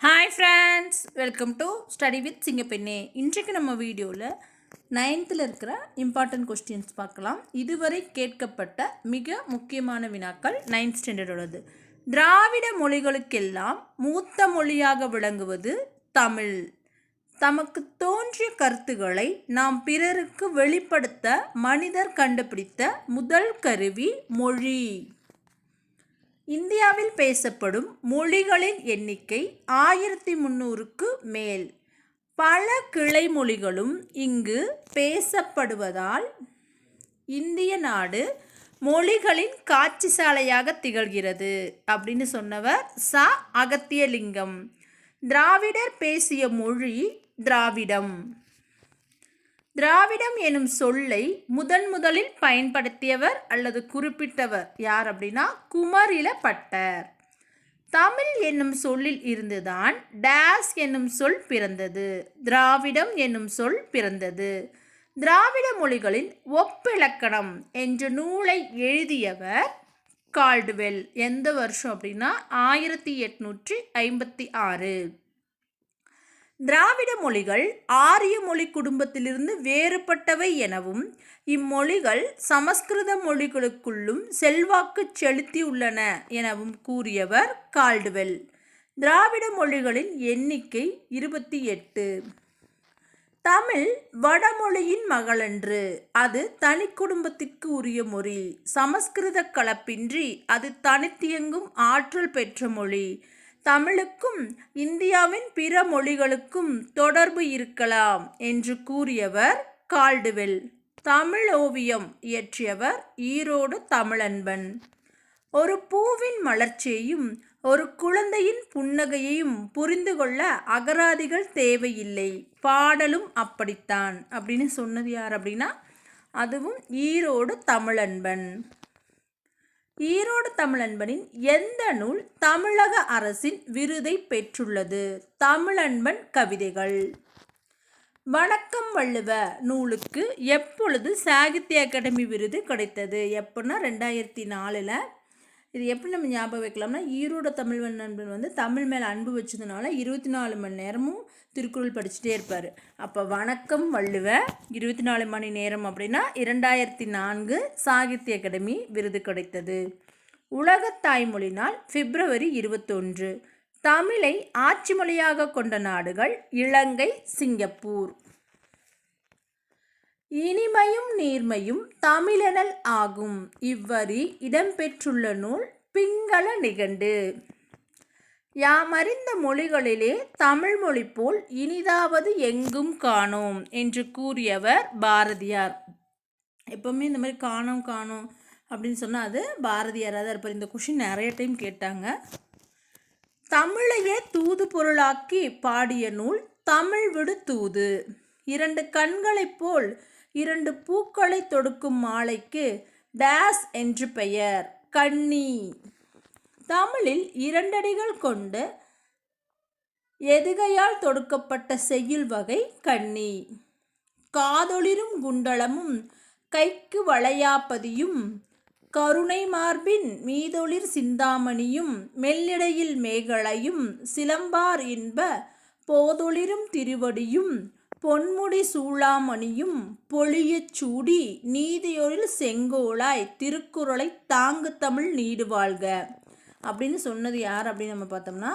Hi friends, welcome to study with Singappenne. இன்றைக்கு நம்ம வீடியோவில் 9th இருக்கிற இம்பார்ட்டன்ட் கொஸ்டின்ஸ் பார்க்கலாம். இதுவரை கேட்கப்பட்ட மிக முக்கியமான வினாக்கள் 9th ஸ்டாண்டர்டோடது. திராவிட மொழிகளுக்கெல்லாம் மூத்த மொழியாக விளங்குவது தமிழ். தமக்கு தோன்றிய கருத்துக்களை நாம் பிறருக்கு வெளிப்படுத்த மனிதர் கண்டுபிடித்த முதல் கருவி மொழி. இந்தியாவில் பேசப்படும் மொழிகளின் எண்ணிக்கை 1300க்கு மேல். பல கிளை மொழிகளும் இங்கு பேசப்படுவதால் இந்திய நாடு மொழிகளின் காட்சி சாலையாக திகழ்கிறது அப்படின்னு சொன்னவர் ச. அகத்தியலிங்கம். திராவிடர் பேசிய மொழி திராவிடம். திராவிடம் எனும் சொல்லை முதலில் பயன்படுத்தியவர் அல்லது குறிப்பிட்டவர் யார் அப்படின்னா குமரில பட்டர். தமிழ் என்னும் சொல்லில் இருந்துதான் டேஸ் என்னும் சொல் பிறந்தது, திராவிடம் என்னும் சொல் பிறந்தது. திராவிட மொழிகளின் ஒப்பிலக்கணம் என்ற நூலை எழுதியவர் கால்டுவெல். எந்த வருஷம் அப்படின்னா 1856. திராவிட மொழிகள் ஆரிய மொழி குடும்பத்திலிருந்து வேறுபட்டவை எனவும் இம்மொழிகள் சமஸ்கிருத மொழிகளுக்குள்ளும் செல்வாக்கு செலுத்தியுள்ளன எனவும் கூறியவர் கால்டுவெல். திராவிட மொழிகளின் எண்ணிக்கை 28. தமிழ் வடமொழியின் மகளன்று. அது தனி குடும்பத்திற்கு உரிய மொழி. சமஸ்கிருத கலப்பின்றி அது தனித்தியங்கும் ஆற்றல் பெற்ற மொழி. தமிழுக்கும் இந்தியாவின் பிற மொழிகளுக்கும் தொடர்பு இருக்கலாம் என்று கூறியவர் கால்டுவெல். தமிழ் ஓவியம் இயற்றியவர் ஈரோடு தமிழன்பன். ஒரு பூவின் மலர்ச்சியையும் ஒரு குழந்தையின் புன்னகையையும் புரிந்து கொள்ள அகராதிகள் தேவையில்லை, பாடலும் அப்படித்தான் அப்படின்னு சொன்னது யார் அப்படின்னா அதுவும் ஈரோடு தமிழன்பன். ஈரோடு தமிழன்பனின் எந்த நூல் தமிழக அரசின் விருதை பெற்றுள்ளது? தமிழன்பன் கவிதைகள். வணக்கம் வள்ளுவ நூலுக்கு எப்பொழுது சாகித்ய அகாடமி விருது கிடைத்தது? எப்படின்னா 2004. இது எப்படி நம்ம ஞாபகம் வைக்கலாம்னா, ஈரோடு தமிழன்பன் தமிழ் மேலே அன்பு வச்சதுனால 24 மணி நேரமும் திருக்குறள் படிச்சுட்டே இருப்பார். அப்போ வணக்கம் வள்ளுவ 24 மணி நேரம் அப்படின்னா 2004 சாகித்ய அகாடமி விருது கிடைத்தது. உலக தாய்மொழி நாள் பிப்ரவரி 21. தமிழை ஆட்சி மொழியாக கொண்ட நாடுகள் இலங்கை, சிங்கப்பூர். இனிமையும் நீர்மையும் தமிழெனல் ஆகும். இவ்வரி இடம்பெற்றுள்ள நூல் பிங்கள நிகண்டு. யாமறிந்த மொழிகளிலே தமிழ் மொழி போல் இனிதாவது எங்கும் காணோம் என்று கூறியவர் பாரதியார். எப்பவுமே இந்த மாதிரி காணோம் அப்படின்னு சொன்னால் அது பாரதியாராக தான் இருப்பார். இந்த கொஷின் நிறைய டைம் கேட்டாங்க. தமிழையே தூது பொருளாக்கி பாடிய நூல் தமிழ் விடு தூது. 2 கண்களைப் போல் 2 பூக்களை தொடுக்கும் மாலைக்கு டேஸ் என்று பெயர், கண்ணி. தமிழில் 2 அடிகள் கொண்டு எதுகையால் தொடுக்கப்பட்ட செய்யுள் வகை கண்ணி. காதொளிரும் குண்டலமும் கைக்கு வளையாப்பதியும் கருணை மார்பின் மீதொளிர் சிந்தாமணியும் மெல்லிடையில் மேகலையும் சிலம்பார் இன்ப போதொளிரும் திருவடியும் பொன்முடி சூளாமணியும் பொழியச் சூடி நீதியொழில் செங்கோலாய் திருக்குறளை தாங்கு தமிழ் நீடு வாழ்க அப்படின்னு சொன்னது யார் அப்படின்னு நம்ம பார்த்தோம்னா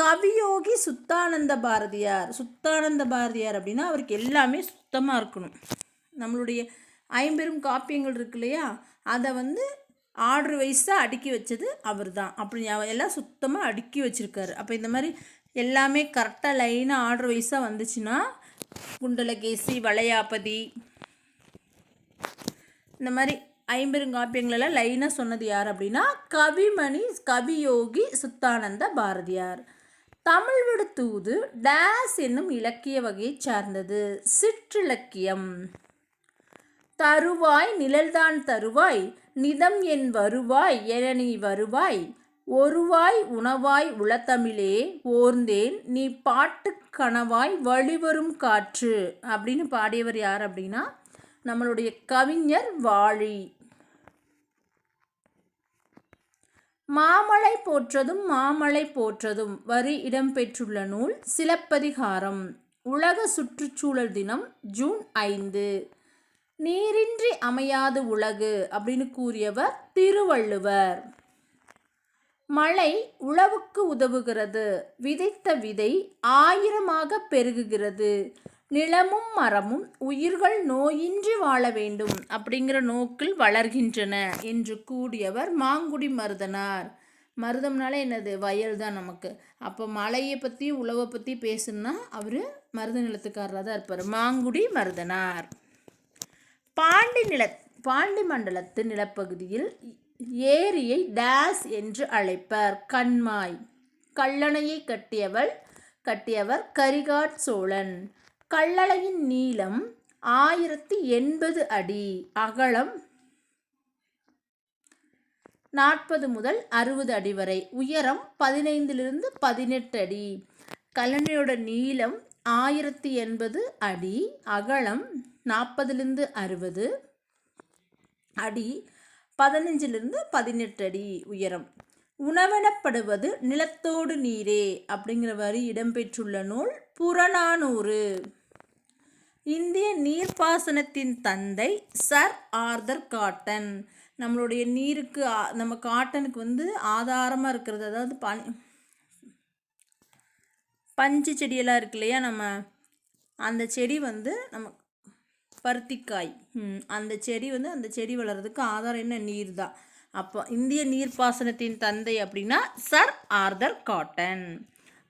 கவியோகி சுத்தானந்த பாரதியார். சுத்தானந்த பாரதியார் அப்படின்னா அவருக்கு எல்லாமே சுத்தமாக இருக்கணும். நம்மளுடைய 50 காப்பியங்கள் இருக்கு இல்லையா, அதை ஆர்டர் வைஸாக அடுக்கி வச்சது அவர் தான். அப்படி எல்லாம் சுத்தமாக அடுக்கி வச்சுருக்காரு. அப்போ இந்த மாதிரி எல்லாமே கரெக்டாக லைனாக ஆர்டர் வைஸாக வந்துச்சுன்னா குண்டலகேசி, வளையாபதி, இந்த மாதிரி 50 காப்பியங்களெல்லாம் லைனாக சொன்னது யார் அப்படின்னா கவிமணி கவியோகி சுத்தானந்த பாரதியார். தமிழ் விடு தூது டேஸ் என்னும் இலக்கிய வகையை சார்ந்தது, சிற்றிலக்கியம். தருவாய் நிழல்தான் தருவாய் நிதம் என் வருவாய் என நீ வருவாய் ஒருவாய் உணவாய் உளத்தமிழே ஓர்ந்தேன் நீ பாட்டு கணவாய் வழிவரும் காற்று அப்படின்னு பாடியவர் யார் அப்படின்னா நம்மளுடைய கவிஞர் வாழி. மாமழை போற்றதும் மாமழை போற்றதும் வரி இடம்பெற்றுள்ள நூல் சிலப்பதிகாரம். உலக சுற்றுச்சூழல் தினம் ஜூன் 5. நீரின்றி அமையாது உலகு அப்படின்னு கூறியவர் திருவள்ளுவர். மழை உழவுக்கு உதவுகிறது. விதைத்த விதை 1000 பெருகுகிறது. நிலமும் மரமும் உயிர்கள் நோயின்றி வாழ வேண்டும் அப்படிங்கிற நோக்கில் வளர்கின்றன என்று கூடியவர் மாங்குடி மருதனார். மருதம்னாலே என்னது? வயல் தான் நமக்கு. அப்போ மழையை பற்றி உழவை பற்றி பேசுனா அவர் மருத நிலத்துக்காரராக தான் இருப்பார். மாங்குடி மருதனார். பாண்டி மண்டலத்து நிலப்பகுதியில் ஏரியை டேஸ் என்று அழைப்பர். கண்மாய். கல்லணையை கட்டியவர் கரிகாட் சோழன். கல்லணையின் நீளம் 1080 அடி, அகலம் 40 முதல் 60 அடி வரை, உயரம் 15 to 18 அடி. கல்லணையோட நீளம் 1080 அடி, அகலம் 40 to 60 அடி, 15 to 18 அடி உயரம். உணவெனப்படுவது நிலத்தோடு நீரே அப்படிங்கிற வரி இடம்பெற்றுள்ள நூல் புறநானூறு. இந்திய நீர்ப்பாசனத்தின் தந்தை சர் ஆர்தர் காட்டன். நம்மளுடைய நீருக்கு நம்ம காட்டனுக்கு ஆதாரமாக இருக்கிறது, அதாவது பஞ்சு செடியெல்லாம் இருக்கு இல்லையா, நம்ம அந்த செடி நம்ம பருத்திக்காய், அந்த செடி வளர்கிறதுக்கு ஆதாரம் என்ன? நீர் தான். அப்போ இந்திய நீர்ப்பாசனத்தின் தந்தை அப்படின்னா சர் ஆர்தர் காட்டன்.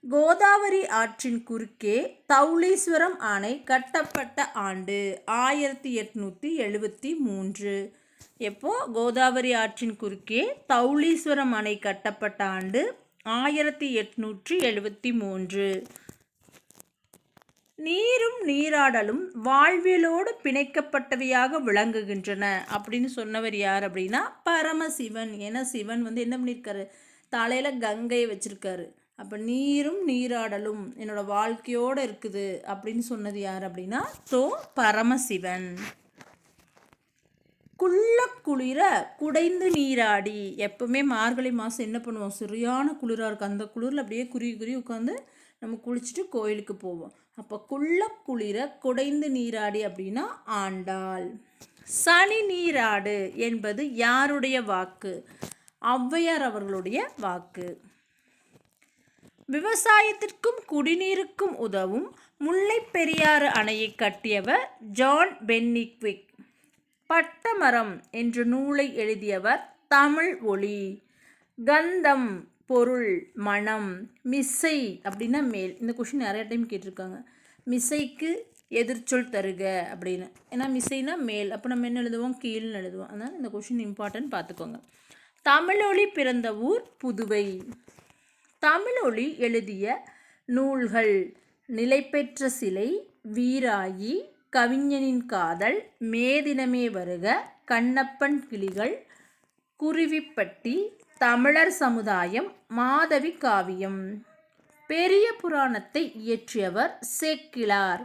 கோதாவரி ஆற்றின் குறுக்கே தௌலீஸ்வரம் அணை கட்டப்பட்ட ஆண்டு 1873. எப்போ கோதாவரி ஆற்றின் குறுக்கே தௌலீஸ்வரம் அணை கட்டப்பட்ட ஆண்டு 1873. நீரும் நீராடலும் வாழ்வியலோடு பிணைக்கப்பட்டவையாக விளங்குகின்றன அப்படின்னு சொன்னவர் யார் அப்படின்னா பரமசிவன். ஏன்னா சிவன் என்ன பண்ணியிருக்காரு? தலையில் கங்கையை வச்சிருக்காரு. அப்போ நீரும் நீராடலும் என்னோட வாழ்க்கையோடு இருக்குது அப்படின்னு சொன்னது யார் அப்படின்னா பரமசிவன். குளிர குடைந்து நீராடி. எப்பவுமே மார்கழி மாதம் என்ன பண்ணுவோம்? சரியான குளிராக இருக்கும். அந்த குளிரில் அப்படியே குறுகி உட்காந்து நம்ம குளிச்சுட்டு கோயிலுக்கு போவோம். அப்போ குளிர குடைந்து நீராடி அப்படின்னா ஆண்டாள். சனி நீராடு என்பது யாருடைய வாக்கு? ஔவையார் அவர்களுடைய வாக்கு. விவசாயத்திற்கும் குடிநீருக்கும் உதவும் முல்லை பெரியாறு அணையை கட்டியவர் ஜான் பென்னிக்விக். பட்டமரம் என்ற நூலை எழுதியவர் தமிழ் ஒளி. கந்தம் பொருள் மனம். மிசை அப்படின்னா மேல். இந்த கொஷின் நிறைய டைம் கேட்டிருக்காங்க. மிசைக்கு எதிர்ச்சொல் தருக அப்படின்னு. ஏன்னா மிசைனா மேல், அப்போ நம்ம என்ன எழுதுவோம்? கீழ்னு எழுதுவோம். அதனால் இந்த கொஷின் இம்பார்ட்டன்ட் பார்த்துக்கோங்க. தமிழொலி பிறந்த ஊர் புதுவை. தமிழொலி எழுதிய நூல்கள்: நிலைபெற்ற சிலை, வீராயி, கவிஞனின் காதல், மேதினமே வருக, கண்ணப்பன் கிளிகள், குருவிப்பட்டி, தமிழர் சமுதாயம், மாதவி காவியம். பெரிய புராணத்தை இயற்றியவர் சேக்கிழார்.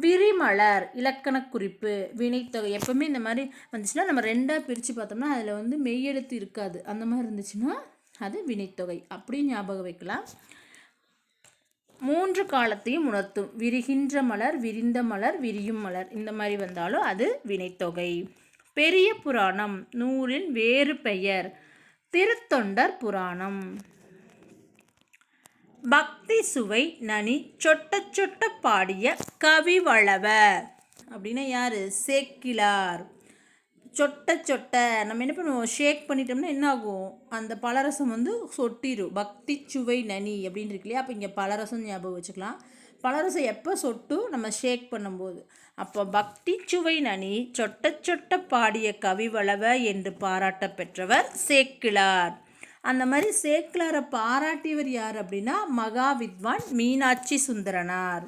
விரிமலர் இலக்கண குறிப்பு. வினைத்தொகை. எப்பவுமே இந்த மாதிரி வந்துச்சுன்னா நம்ம ரெண்டாக பிரித்து பார்த்தோம்னா அதில் மெய்யெழுத்து இருக்காது. அந்த மாதிரி இருந்துச்சுன்னா அது வினைத்தொகை. அப்படியும் ஞாபகம் வைக்கலாம். 3 காலத்தையும் உணர்த்தும். விரிகின்ற மலர், விரிந்த மலர், விரியும் மலர். இந்த மாதிரி வந்தாலும் அது வினைத்தொகை. பெரிய புராணம் நூலின் வேறு பெயர் திருத்தொண்டர் புராணம். பக்தி சுவை நனி சொட்ட சொட்ட பாடிய கவிவளவ அப்படின்னா யாரு? சேக்கிழார். சொட்ட சொட்ட நம்ம என்ன பண்ணுவோம்? ஷேக் பண்ணிட்டோம்னா என்ன ஆகும்? அந்த பலரசம் சொட்டிடும். பக்தி சுவை நனி அப்படின்னு இருக்கு இல்லையா? அப்போ இங்கே பலரசம் ஞாபகம் வச்சுக்கலாம். பலரசம் எப்போ சொட்டும்? நம்ம ஷேக் பண்ணும்போது. அப்போ பக்தி சுவை நனி சொட்ட சொட்ட பாடிய கவிவளவ என்று பாராட்ட பெற்றவர் சேக்கிழார். அந்த மாதிரி சேக்கிழாரை பாராட்டியவர் யார் அப்படின்னா மகா வித்வான் மீனாட்சி சுந்தரனார்.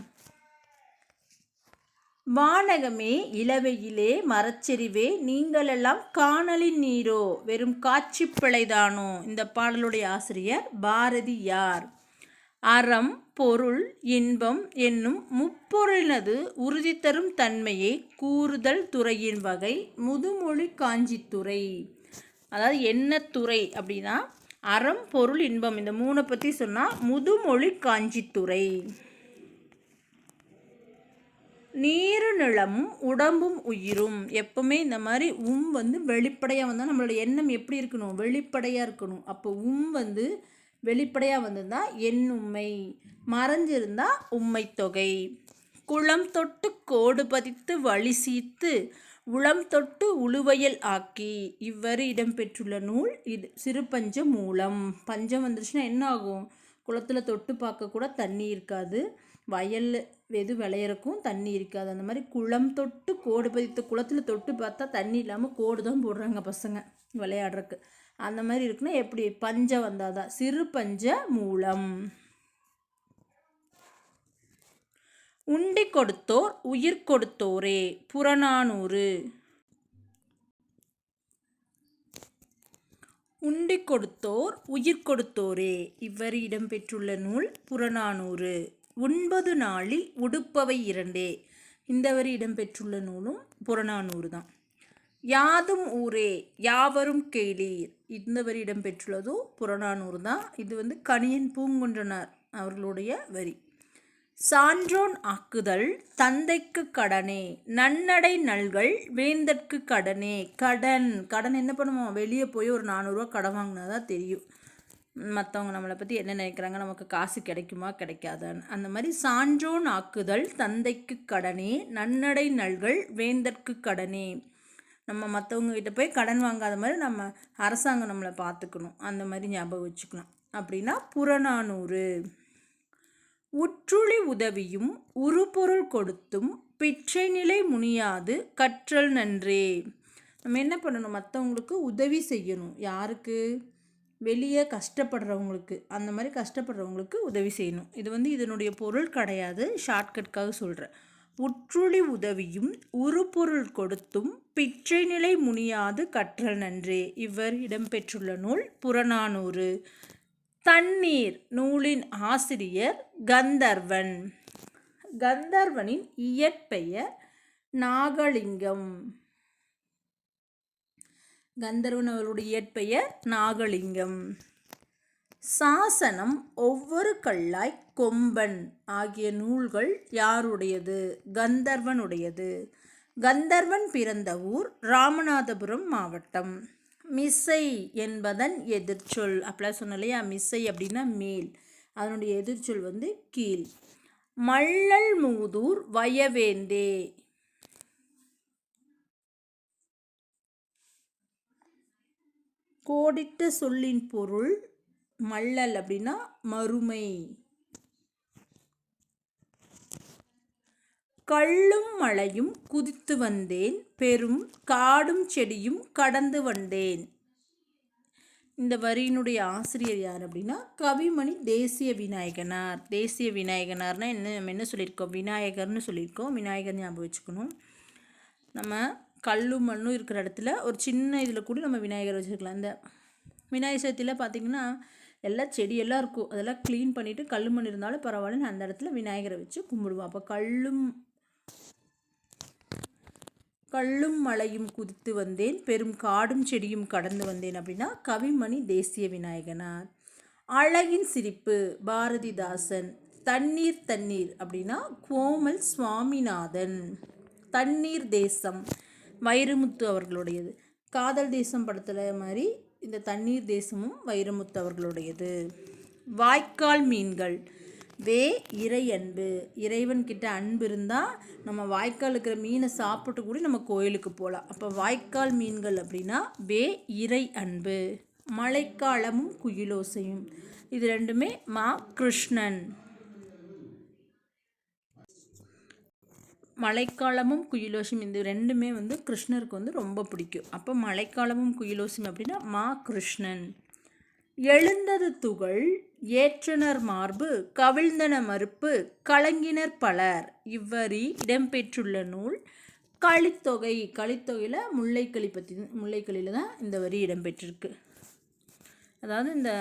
வானகமே இளவையிலே மரச்செறிவே நீங்களெல்லாம் காணலின் நீரோ வெறும் காட்சி பிழைதானோ. இந்த பாடலுடைய ஆசிரியர் பாரதியார். அறம், பொருள், இன்பம் என்னும் முப்பொருளினது உறுதி தரும் தன்மையை கூறுதல் துறையின் வகை முதுமொழி காஞ்சித்துறை. அதாவது என்ன துறை அப்படின்னா அறம் பொருள் இன்பம் இந்த 3 பற்றி சொன்னால் முதுமொழி காஞ்சித்துறை. நீரு நிலமும் உடம்பும் உயிரும். எப்பவுமே இந்த மாதிரி வந்து வெளிப்படையாக வந்தால் நம்மளோட எண்ணம் எப்படி இருக்கணும்? வெளிப்படையாக இருக்கணும். அப்போ வந்து வெளிப்படையாக வந்ததுன்னா எண்ணுண்மை, மறைஞ்சிருந்தா உண்மை தொகை. குளம் தொட்டு கோடு பதித்து வழி சீத்து உளம் தொட்டு உழுவையல் ஆக்கி இவ்வரி இடம்பெற்றுள்ள நூல் இது சிறுபஞ்ச மூலம். பஞ்சம் வந்துருச்சுன்னா என்ன ஆகும்? குளத்தில் தொட்டு பார்க்க கூட தண்ணி இருக்காது, வயல் எது விளையிறக்கும் தண்ணி இருக்காது. அந்த மாதிரி குளம் தொட்டு கோடு பதித்து, குளத்தில் தொட்டு பார்த்தா தண்ணி இல்லாமல் கோடு தான் போடுறாங்க பசங்க விளையாடுறதுக்கு. அந்த மாதிரி இருக்குன்னா எப்படி? பஞ்சம் வந்தாதான் சிறு பஞ்ச மூலம். உண்டி கொடுத்தோர் உயிர் கொடுத்தோரே புறநானூறு. உண்டி கொடுத்தோர் உயிர் கொடுத்தோரே இவ்வரி இடம்பெற்றுள்ள நூல் புறநானூறு. 9 நாளில் உடுப்பவை 2 இந்த வரி இடம்பெற்றுள்ள நூலும் புறநானூறு தான். யாதும் ஊரே யாவரும் கேளீர் இந்த வரி இடம்பெற்றுள்ளதும் புறநானூறு தான். இது வந்து கணியன் பூங்குன்றனார் அவர்களுடைய வரி. சான்றோன் ஆக்குதல் தந்தைக்கு கடனே நன்னடை நல்கள் வேந்தற்கு கடனே. கடன் என்ன பண்ணுவோம்? வெளியே போய் ஒரு 400 ரூபா கடன் வாங்கினா தான் தெரியும் மற்றவங்க நம்மளை பற்றி என்ன நினைக்கிறாங்க, நமக்கு காசு கிடைக்குமா கிடைக்காதான்னு. அந்த மாதிரி சான்றோன் ஆக்குதல் தந்தைக்கு கடனே நன்னடை நல்கள் வேந்தற்கு கடனே. நம்ம மற்றவங்க கிட்ட போய் கடன் வாங்காத மாதிரி நம்ம அரசாங்கம் நம்மளை பார்த்துக்கணும். அந்த மாதிரி ஞாபகம் வச்சுக்கலாம். அப்படின்னா புறநானூறு. உற்றுளி உதவியும் உருபொருள் கொடுத்தும் பிச்சை நிலை முனியாது கற்றல் நன்றே. நம்ம என்ன பண்ணணும்? மற்றவங்களுக்கு உதவி செய்யணும். யாருக்கு? வெளியே கஷ்டப்படுறவங்களுக்கு. அந்த மாதிரி கஷ்டப்படுறவங்களுக்கு உதவி செய்யணும். இது வந்து இதனுடைய பொருள் கிடையாது, ஷார்ட்கட்காக சொல்கிறேன். உற்றுளி உதவியும் உருபொருள் கொடுத்தும் பிச்சை நிலை முனியாது கற்றல் நன்றே இவர் இடம்பெற்றுள்ள நூல் புறநானூறு. தண்ணீர் நூலின் ஆசிரியர் கந்தர்வன். கந்தர்வனின் இயற்பெயர் நாகலிங்கம். கந்தர்வன் அவருடைய இயற்பெயர் நாகலிங்கம். சாசனம் ஒவ்வொரு கல்லாய் கொம்பன் ஆகிய நூல்கள் யாருடையது? கந்தர்வனுடையது. கந்தர்வன் பிறந்த ஊர் ராமநாதபுரம் மாவட்டம். மிசை என்பதன் எதிர்ச்சொல். அப்படிலாம் சொன்ன இல்லையா? மிசை அப்படின்னா மேல், அதனுடைய எதிர்ச்சொல் வந்து கீழ். மள்ளல் மூதூர் வயவேந்தே. கோடிட்ட சொல்லின் பொருள் மள்ளல் அப்படின்னா மறுமை. கல்லும் மலையும் குதித்து வந்தேன் பெரும் காடும் செடியும் கடந்து வந்தேன். இந்த வரியினுடைய ஆசிரியர் யார் அப்படின்னா கவிமணி தேசிய விநாயகனார். தேசிய விநாயகனார்னா நம்ம என்ன சொல்லியிருக்கோம்? விநாயகர்னு சொல்லியிருக்கோம். விநாயகர் ஞாபகம் வச்சுக்கணும். நம்ம கல்லும் மண்ணும் இருக்கிற இடத்துல ஒரு சின்ன இதில் கூட நம்ம விநாயகர் வச்சுருக்கலாம். இந்த விநாயகர் சதுர்த்தியில் பார்த்திங்கன்னா எல்லாம் செடியெல்லாம் இருக்கும், அதெல்லாம் க்ளீன் பண்ணிவிட்டு கல் மண் இருந்தாலும் பரவாயில்லன்னு அந்த இடத்துல விநாயகரை வச்சு கும்பிடுவோம். அப்போ கல்லும் மலையும் குதித்து வந்தேன் பெரும் காடும் செடியும் கடந்து வந்தேன் அப்படின்னா கவிமணி தேசிய விநாயகனார். அழகின் சிரிப்பு பாரதிதாசன். தண்ணீர் தண்ணீர் அப்படின்னா கோமல் சுவாமிநாதன். தண்ணீர் தேசம் வைரமுத்து அவர்களுடையது. காதல் தேசம் படத்தில் மாதிரி இந்த தண்ணீர் தேசமும் வைரமுத்து அவர்களுடையது. வாய்க்கால் மீன்கள் வே இறை அன்பு. இறைவன்கிட்ட அன்பு இருந்தால் நம்ம வாய்க்கால் இருக்கிற மீனை சாப்பிட்டு கூட நம்ம கோயிலுக்கு போகலாம். அப்போ வாய்க்கால் மீன்கள் அப்படின்னா வே இறை அன்பு. மழைக்காலமும் குயிலோசையும் இது ரெண்டுமே மா கிருஷ்ணன். மழைக்காலமும் குயிலோசையும் இந்த ரெண்டுமே வந்து கிருஷ்ணருக்கு வந்து ரொம்ப பிடிக்கும். அப்போ மழைக்காலமும் குயிலோசையும் அப்படின்னா மா கிருஷ்ணன். எழுந்தது துகள் ஏற்றனர் மார்பு கவிழ்ந்தன மறுப்பு கலங்கினர் பலர் இவ்வரி இடம்பெற்றுள்ள நூல் கலித்தொகை. கலித்தொகையில் முல்லைக்களி பற்றி, முல்லைக்களியில் தான் இந்த வரி இடம்பெற்றிருக்கு. அதாவது இந்த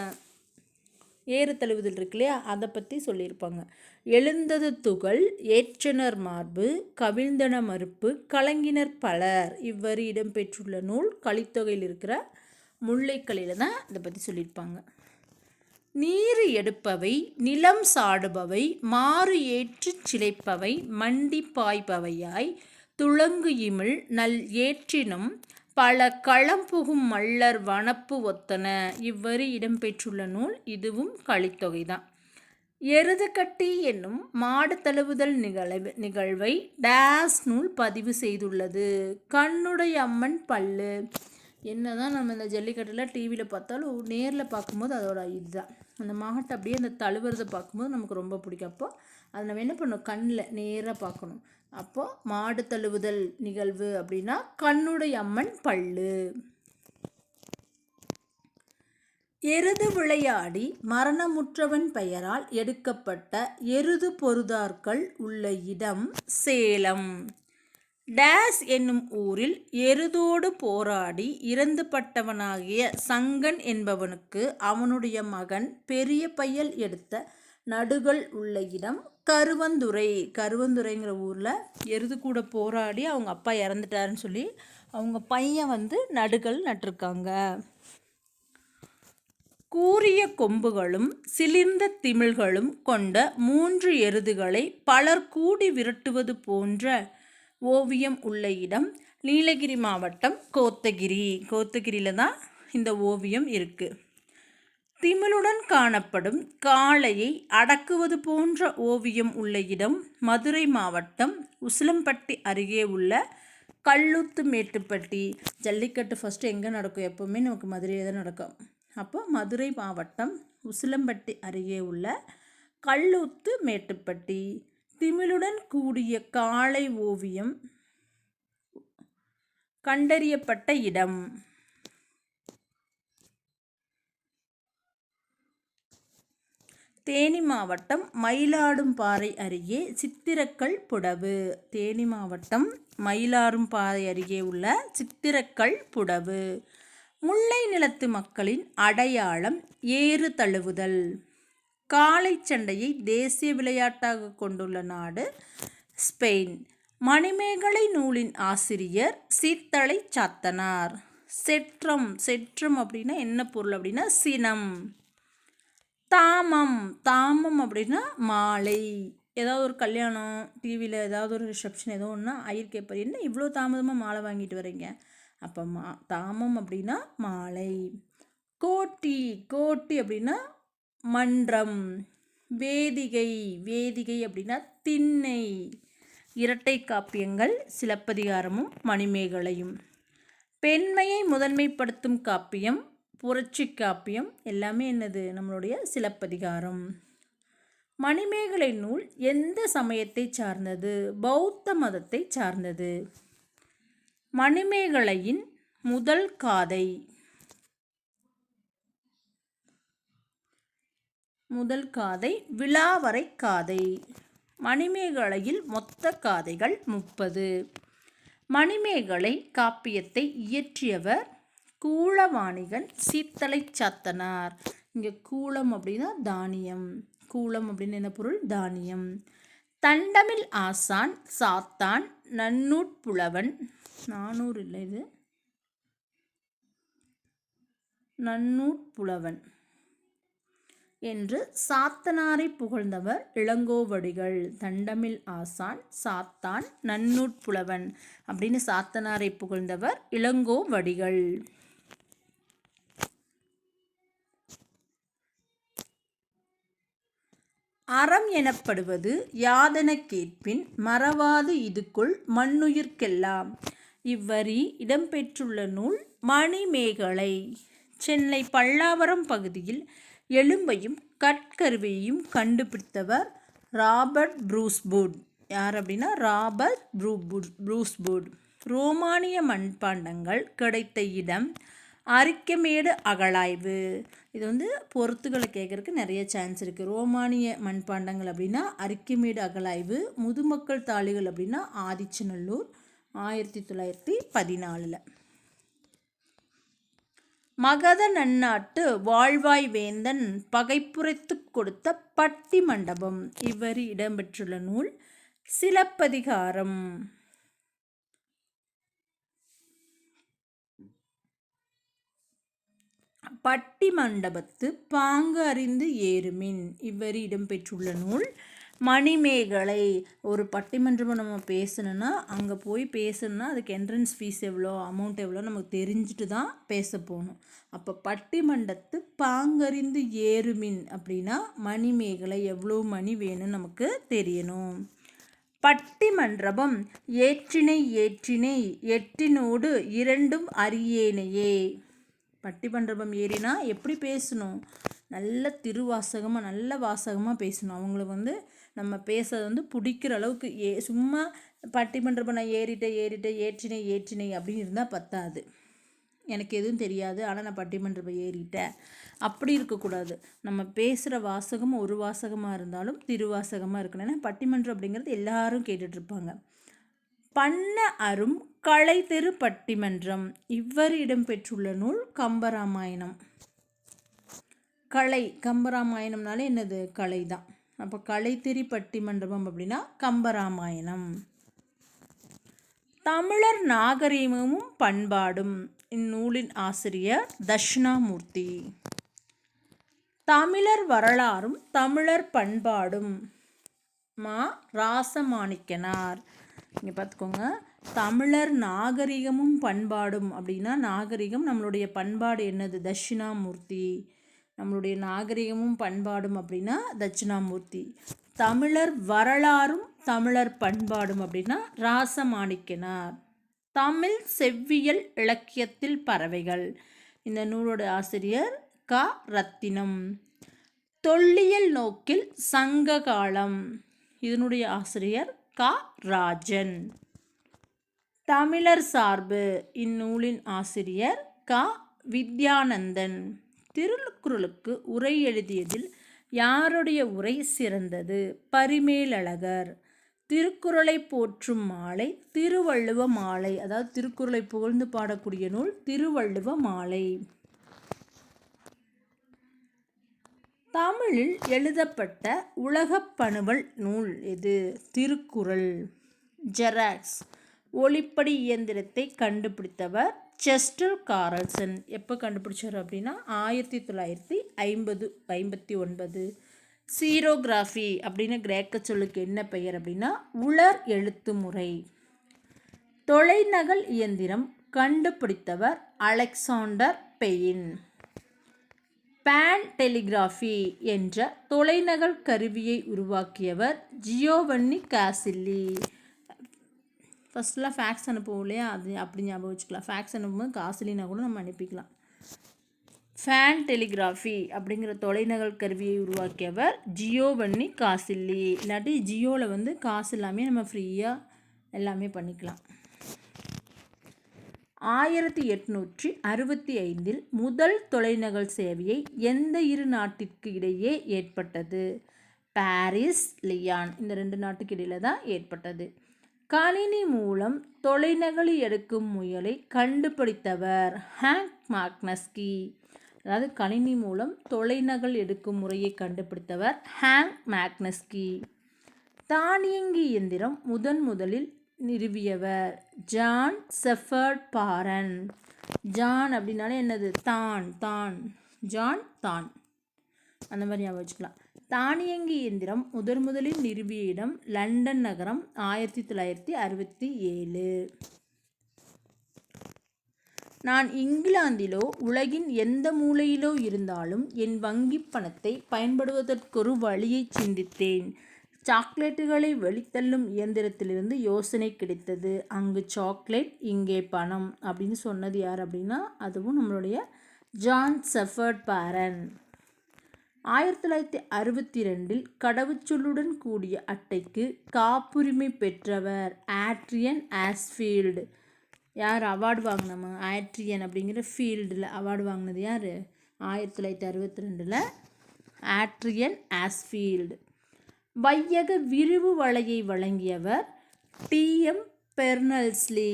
ஏறு தழுவுதல் இருக்கு இல்லையா, அதை பற்றி சொல்லியிருப்பாங்க. எழுந்தது துகள் ஏற்றனர் மார்பு கவிழ்ந்தன மறுப்பு கலங்கினர் பலர் இவ்வரி இடம்பெற்றுள்ள நூல் கலித்தொகையில் இருக்கிற முல்லைக்கல்லில் தான் இதை பற்றி சொல்லியிருப்பாங்க. நீர் எடுப்பவை நிலம் சாடுபவை மாறு ஏற்றுச் சிலைப்பவை மண்டி பாய்பவையாய் துளங்கு இமிழ் நல் ஏற்றினும் பல களம்புகும் மல்லர் வனப்பு ஒத்தன. இவ்வரி இடம்பெற்றுள்ள நூல் இதுவும் கலித்தொகைதான். எருதுகட்டி என்னும் மாடு தழுவுதல் நிகழ்வை டேஸ் நூல் பதிவு செய்துள்ளது. கண்ணுடைய அம்மன் பல்லு. என்னதான் நம்ம இந்த ஜல்லிக்கட்டில் டிவியில் பார்த்தாலும் நேரில் பார்க்கும்போது அதோட இதுதான் அந்த மாட்டை அப்படியே அந்த தழுவுறதை பார்க்கும்போது நமக்கு ரொம்ப பிடிக்கும். அப்போ அதை நம்ம என்ன பண்ணணும், கண்ணில் நேராக பார்க்கணும். அப்போது மாடு தழுவுதல் நிகழ்வு அப்படின்னா கண்ணுடைய அம்மன் பல்லு. எருது விளையாடி மரணமுற்றவன் பெயரால் எடுக்கப்பட்ட எருது பொருதார்கள் உள்ள இடம் சேலம். டேஸ் என்னும் ஊரில் எருதோடு போராடி இறந்துபட்டவனாகிய சங்கன் என்பவனுக்கு அவனுடைய மகன் பெரிய பயல் எடுத்த நடுகள் உள்ள இடம் கருவந்துறை. கருவந்துறைங்கிற ஊரில் எருது கூட போராடி அவங்க அப்பா இறந்துட்டாருன்னு சொல்லி அவங்க பையன் நடுகள் நட்டிருக்காங்க. கூரிய கொம்புகளும் சிலிர்ந்த திமிழ்களும் கொண்ட 3 எருதுகளை பலர் கூடி விரட்டுவது போன்ற ஓவியம் உள்ள இடம் நீலகிரி மாவட்டம் கோத்தகிரி. கோத்தகிரியில் தான் இந்த ஓவியம் இருக்குது. திமிழுடன் காணப்படும் காளையை அடக்குவது போன்ற ஓவியம் உள்ள இடம் மதுரை மாவட்டம் உசிலம்பட்டி அருகே உள்ள கல்லூத்து மேட்டுப்பட்டி. ஜல்லிக்கட்டு ஃபஸ்ட்டு எங்கே நடக்கும், எப்போவுமே நமக்கு மதுரையில் தான் நடக்கும். அப்போ மதுரை மாவட்டம் உசிலம்பட்டி அருகே உள்ள கல்லூத்து மேட்டுப்பட்டி. திமிழுடன் கூடிய காளை ஓவியம் கண்டறியப்பட்ட இடம் தேனி மாவட்டம் மயிலாடும்பாறை அருகே சித்திரக்கல் புடவு. தேனி மாவட்டம் மயிலாடும்பாறை அருகே உள்ள சித்திரக்கல் புடவு. முல்லை நிலத்து மக்களின் அடையாளம் ஏறு தழுவுதல். காளை சண்டையை தேசிய விளையாட்டாக கொண்டுள்ள நாடு ஸ்பெயின். மணிமேகலை நூலின் ஆசிரியர் சீத்தலை சாத்தனார். செற்றம். செற்றம் அப்படின்னா என்ன பொருள் அப்படின்னா சினம். தாமம். தாமம் அப்படின்னா மாலை. ஏதாவது ஒரு கல்யாணம், டிவியில் ஏதாவது ஒரு ரிசப்ஷன் ஏதோ ஒன்றா ஐயர் கேட்பார், என்ன இவ்வளோ தாமதமாக மாலை வாங்கிட்டு வரீங்க. அப்போ தாமம் அப்படின்னா மாலை. கோட்டி. கோட்டி அப்படின்னா மன்றம். வேதிகை. வேதிகை அப்படின்னா திண்ணை. இரட்டை காப்பியங்கள் சிலப்பதிகாரமும் மணிமேகலையும். பெண்மையை முதன்மைப்படுத்தும் காப்பியம் புரட்சி காப்பியம் எல்லாமே என்னது, நம்மளுடைய சிலப்பதிகாரம். மணிமேகலை நூல் எந்த சமயத்தை சார்ந்தது, பௌத்த மதத்தை சார்ந்தது. மணிமேகலையின் முதல் காதை. முதல் காதை விலாவரை காதை. மணிமேகலையில் மொத்த காதைகள் 30. மணிமேகலை காப்பியத்தை இயற்றியவர் கூளவாணிகன் சீத்தலை சாத்தனார். இங்கே கூளம் அப்படின்னா தானியம். கூளம் அப்படின்னு என்ன பொருள், தானியம். தண்டமில் ஆசான் சாத்தான் நன்னூட்புலவன். 400 இல்லை, இது நன்னூட்புலவன் என்று சாத்தனாரை புகழ்ந்தவர் இளங்கோவடிகள். தண்டமில் ஆசான் சாத்தான் நன்னூட்புலவன் அப்படின்னு சாத்தனாரை புகழ்ந்தவர் இளங்கோவடிகள். அறம் எனப்படுவது யாதென கேட்பின் மறவாது இதுக்குள் மண்ணுயிர்க்கெல்லாம். இவ்வரி இடம்பெற்றுள்ள நூல் மணிமேகலை. சென்னை பல்லாவரம் பகுதியில் எலும்பையும் கற்கருவியையும் கண்டுபிடித்தவர் ராபர்ட் ப்ரூஸ்வுட். யார் அப்படின்னா ராபர்ட் ப்ரூஸ்வுட். ரோமானிய மண்பாண்டங்கள் கிடைத்த இடம் அரிக்கமேடு அகழாய்வு. இது பொறுத்துகளை கேட்குறதுக்கு நிறைய சான்ஸ் இருக்குது. ரோமானிய மண்பாண்டங்கள் அப்படின்னா அரிக்கமேடு அகழாய்வு. முதுமக்கள் தாளிகள் அப்படின்னா ஆதிச்சநல்லூர் 1914. மகத நன்னாட்டு வாழ்வாய் வேந்தன் பகைப்புரைத்து கொடுத்த பட்டி மண்டபம். இவ்வரி இடம்பெற்றுள்ள நூல் சிலப்பதிகாரம். பட்டி மண்டபத்து பாங்கு அறிந்து ஏறுமின் இவ்வரி இடம்பெற்றுள்ள நூல் மணிமேகலை. ஒரு பட்டிமன்றம் நம்ம பேசணுன்னா அங்கே போய் பேசணுன்னா அதுக்கு என்ட்ரன்ஸ் ஃபீஸ் எவ்வளோ, அமௌண்ட் எவ்வளோ நமக்கு தெரிஞ்சுட்டு தான் பேச போகணும். அப்போ பட்டிமண்டத்து பாங்கறிந்து ஏறுமின் அப்படின்னா மணிமேகலை எவ்வளோ மணி வேணும்னு நமக்கு தெரியணும். பட்டிமன்றபம் ஏற்றினை ஏற்றினை எட்டினோடு இரண்டும் அறியேனையே. பட்டிமன்றபம் ஏறினா எப்படி பேசணும், நல்ல திருவாசகமாக நல்ல வாசகமாக பேசணும். அவங்களுக்கு நம்ம பேசுறது பிடிக்கிற அளவுக்கு சும்மா பட்டிமன்றபம் நான் ஏறிட்டேன் ஏற்றினை ஏற்றினை அப்படின்னு இருந்தால் பத்தாது. எனக்கு எதுவும் தெரியாது ஆனால் நான் பட்டிமன்றபம் ஏறிட்டேன் அப்படி இருக்கக்கூடாது. நம்ம பேசுகிற வாசகம் ஒரு வாசகமாக இருந்தாலும் திருவாசகமாக இருக்கணும். ஏன்னா பட்டிமன்றம் அப்படிங்கிறது எல்லாரும் கேட்டுட்ருப்பாங்க. பண்ண அரும் கலை தெரு பட்டிமன்றம் இவ்வாறு இடம்பெற்றுள்ள நூல் கம்பராமாயணம். கலை, கம்பராமாயணம்னாலே என்னது, கலை தான். அப்போ கலைத்திரி பட்டிமன்றம் அப்படின்னா கம்பராமாயணம். தமிழர் நாகரீகமும் பண்பாடும் இந்நூலின் ஆசிரியர் தட்சிணாமூர்த்தி. தமிழர் வரலாறும் தமிழர் பண்பாடும் மா ராசமாணிக்கனார். இங்கே பார்த்துக்கோங்க, தமிழர் நாகரிகமும் பண்பாடும் அப்படின்னா நாகரிகம் நம்மளுடைய பண்பாடு என்னது, தட்சிணாமூர்த்தி. நம்மளுடைய நாகரிகமும் பண்பாடும் அப்படின்னா தட்சிணாமூர்த்தி. தமிழர் வரலாறும் தமிழர் பண்பாடும் அப்படின்னா ராசமாணிக்கனார். தமிழ் செவ்வியல் இலக்கியத்தில் பறவைகள் இந்த நூலோட ஆசிரியர் க ரத்தினம். தொல்லியல் நோக்கில் சங்க காலம் இதனுடைய ஆசிரியர் க ராஜன். தமிழர் சார்பு இந்நூலின் ஆசிரியர் க வித்யானந்தன். திருக்குறளுக்கு உரை எழுதியதில் யாருடைய உரை சிறந்தது, பரிமேலழகர். திருக்குறளை போற்றும் மாலை திருவள்ளுவ மாலை. அதாவது திருக்குறளை புகழ்ந்து பாடக்கூடிய நூல் திருவள்ளுவ மாலை. தமிழில் எழுதப்பட்ட உலகப் பணுவல் நூல் எது, திருக்குறள். ஜெராக்ஸ் ஒளிப்படி இயந்திரத்தை கண்டுபிடித்தவர் செஸ்டர் கார்ல்சன். எப்போ கண்டுபிடிச்சார் அப்படின்னா 1959. சீரோகிராஃபி அப்படின்னு கிரேக்க சொல்லுக்கு என்ன பெயர் அப்படின்னா உலர் எழுத்து முறை. தொலைநகல் இயந்திரம் கண்டுபிடித்தவர் அலெக்சாண்டர் பெயின். பேன் டெலிகிராஃபி என்ற தொலைநகல் கருவியை உருவாக்கியவர் ஜியோவன்னி காசில்லி. ஃபஸ்ட்லாம் ஃபேக்ஸ் அனுப்புவோம் இல்லையா, அது அப்படி ஞாபகம் வச்சுக்கலாம். ஃபேக்ஸ் அனுப்பும்போது காசிலினா கூட நம்ம அனுப்பிக்கலாம். ஃபேன் டெலிகிராஃபி அப்படிங்கிற தொலைநகல் கருவியை உருவாக்கியவர் ஜியோவன்னி காசில்லி. இல்லாட்டி ஜியோவில் காசு எல்லாமே நம்ம ஃப்ரீயாக எல்லாமே பண்ணிக்கலாம். 1865 முதல் தொலைநகல் சேவையை எந்த இரு நாட்டிற்கு இடையே ஏற்பட்டது, பாரிஸ் லியான். இந்த 2 நாட்டுக்கு இடையில தான் ஏற்பட்டது. கணினி மூலம் தொலைநகல் எடுக்கும் முயலை கண்டுபிடித்தவர் ஹேங்க் மேக்னஸ்கி. அதாவது கணினி மூலம் தொலைநகல் எடுக்கும் முறையை கண்டுபிடித்தவர் ஹேங்க் மேக்னஸ்கி. தானியங்கி இயந்திரம் முதலில் நிறுவியவர் ஜான் செஃபர்ட் பாரன். ஜான் அப்படின்னாலே என்னது, தான் தான், ஜான் தான், அந்த மாதிரி ஞாபகம் வச்சுக்கலாம். தானியங்கி இயந்திரம் முதலில் நிறுவிய இடம் லண்டன் நகரம் 1967. நான் இங்கிலாந்திலோ உலகின் எந்த மூலையிலோ இருந்தாலும் என் வங்கி பணத்தை பயன்படுவதற்கொரு வழியை சிந்தித்தேன். சாக்லேட்டுகளை வெளித்தள்ளும் இயந்திரத்திலிருந்து யோசனை கிடைத்தது. அங்கு சாக்லேட் இங்கே பணம் அப்படின்னு சொன்னது யார் அப்படின்னா அதுவும் நம்மளுடைய ஜான் செஃபர்ட் பாரன். 1962 கடவுச்சொல்லுடன் கூடிய அட்டைக்கு காப்புரிமை பெற்றவர் ஆட்ரியன் ஆஸ்ஃபீல்டு. யார் அவார்டு வாங்கினோமா, ஆட்ரியன் அப்படிங்கிற ஃபீல்டில் அவார்டு வாங்கினது யார், 1962 ஆட்ரியன் ஆஸ்ஃபீல்டு. வையக விரிவு வலையை வழங்கியவர் டிஎம் பெர்னல்ஸ்லி.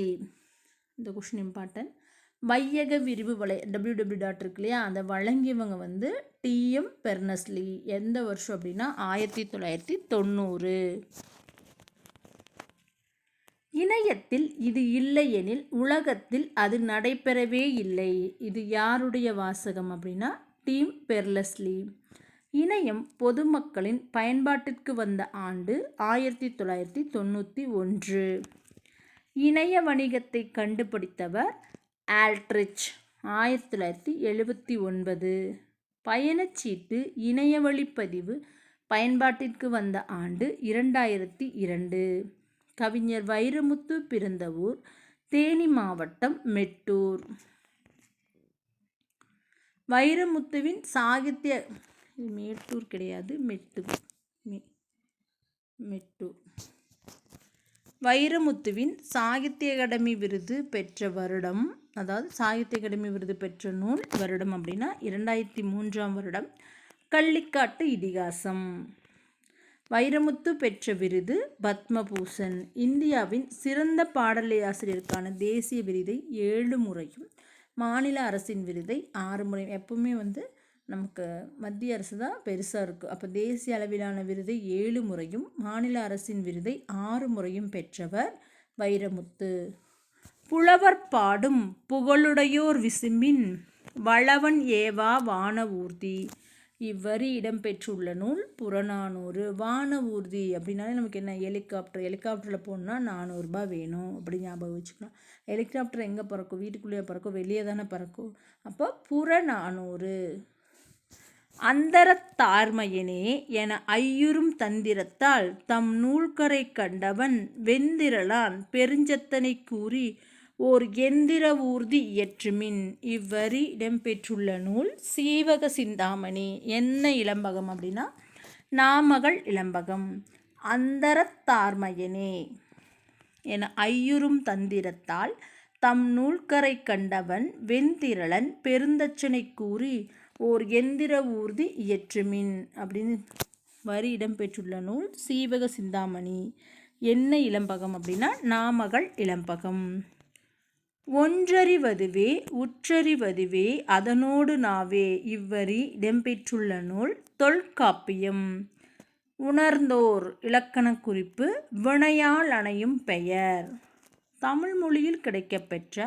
இந்த கொஷின் இம்பார்ட்டன்ட். வையக விரிவு வலை www இருக்கு இல்லையா, அதை வழங்கியவங்க டிஎம் பெர்னஸ்லி. எந்த வருஷம் அப்படின்னா 1990. இணையத்தில் இது இல்லையெனில் உலகத்தில் அது நடைபெறவே இல்லை. இது யாருடைய வாசகம் அப்படின்னா டிம் பெர்லஸ்லி. இணையம் பொதுமக்களின் பயன்பாட்டிற்கு வந்த ஆண்டு 1991. இணைய வணிகத்தை கண்டுபிடித்தவர் ஆல்ட்ரிச் 1979. பயணச்சீட்டு இணையவழி பதிவு பயன்பாட்டிற்கு வந்த ஆண்டு 2002. கவிஞர் வைரமுத்து பிறந்த ஊர் தேனி மாவட்டம் மெட்டூர். வைரமுத்துவின் சாகித்ய மேட்டூர் கிடையாது மெட்டூர். வைரமுத்துவின் சாகித்ய அகாடமி விருது பெற்ற வருடம், அதாவது சாகித்ய அகாடமி விருது பெற்ற நூல் வருடம் அப்படின்னா 2003 வருடம் கள்ளிக்காட்டு இதிகாசம். வைரமுத்து பெற்ற விருது பத்மபூஷன். இந்தியாவின் சிறந்த பாடலாசிரியருக்கான தேசிய விருதை 7 முறையும் மாநில அரசின் விருதை 6 முறையும். எப்பவுமே நமக்கு மத்திய அரசு தான் பெருசாக இருக்குது. அப்போ தேசிய அளவிலான விருதை 7 முறையும் மாநில அரசின் விருதை 6 முறையும் பெற்றவர் வைரமுத்து. புலவர் பாடும் புகழுடையோர் விசும்பின் வளவன் ஏவா வான ஊர்தி. இவ்வரி இடம்பெற்றுள்ள நூல் புறநானூறு. வான ஊர்தி அப்படின்னாலே நமக்கு என்ன, ஹெலிகாப்டரில் போகணுன்னா 400 ரூபாய் வேணும் அப்படி ஞாபகம் வச்சுக்கலாம். ஹெலிகாப்டர் எங்கே பறக்கும்? வீட்டுக்குள்ளேயே பறக்கும், வெளியே தானே பறக்கும். அப்போ புறநானூறு. அந்தரத்தார்மையனே என ஐயுறும் தந்திரத்தால் தம் நூல்கரை கண்டவன் வெந்திரளான் பெருஞ்சத்தனை கூறி ஓர் எந்திர ஊர்தி இயற்றுமின். இவ்வரி இடம்பெற்றுள்ள நூல் சீவக சிந்தாமணி. என்ன இளம்பகம் அப்படின்னா நாமகள் இளம்பகம். அந்தரத்தார்மையனே என ஐயுறும் தந்திரத்தால் தம் நூல்கரை கண்டவன் வெந்திரளன் பெருந்தச்சனை கூறி ஓர் எந்திர ஊர்தி இயற்றுமின் அப்படின்னு வரி இடம்பெற்றுள்ள நூல் சீவக சிந்தாமணி. என்ன இளம்பகம் அப்படின்னா நாமகள் இளம்பகம். ஒன்றறிவதுவே உற்றறிவதுவே அதனோடு நாவே. இவ்வரி இடம்பெற்றுள்ள நூல் தொல்காப்பியம். உணர்ந்தோர் இலக்கண குறிப்பு வினையால் அணையும் பெயர். தமிழ் மொழியில் கிடைக்கப்பெற்ற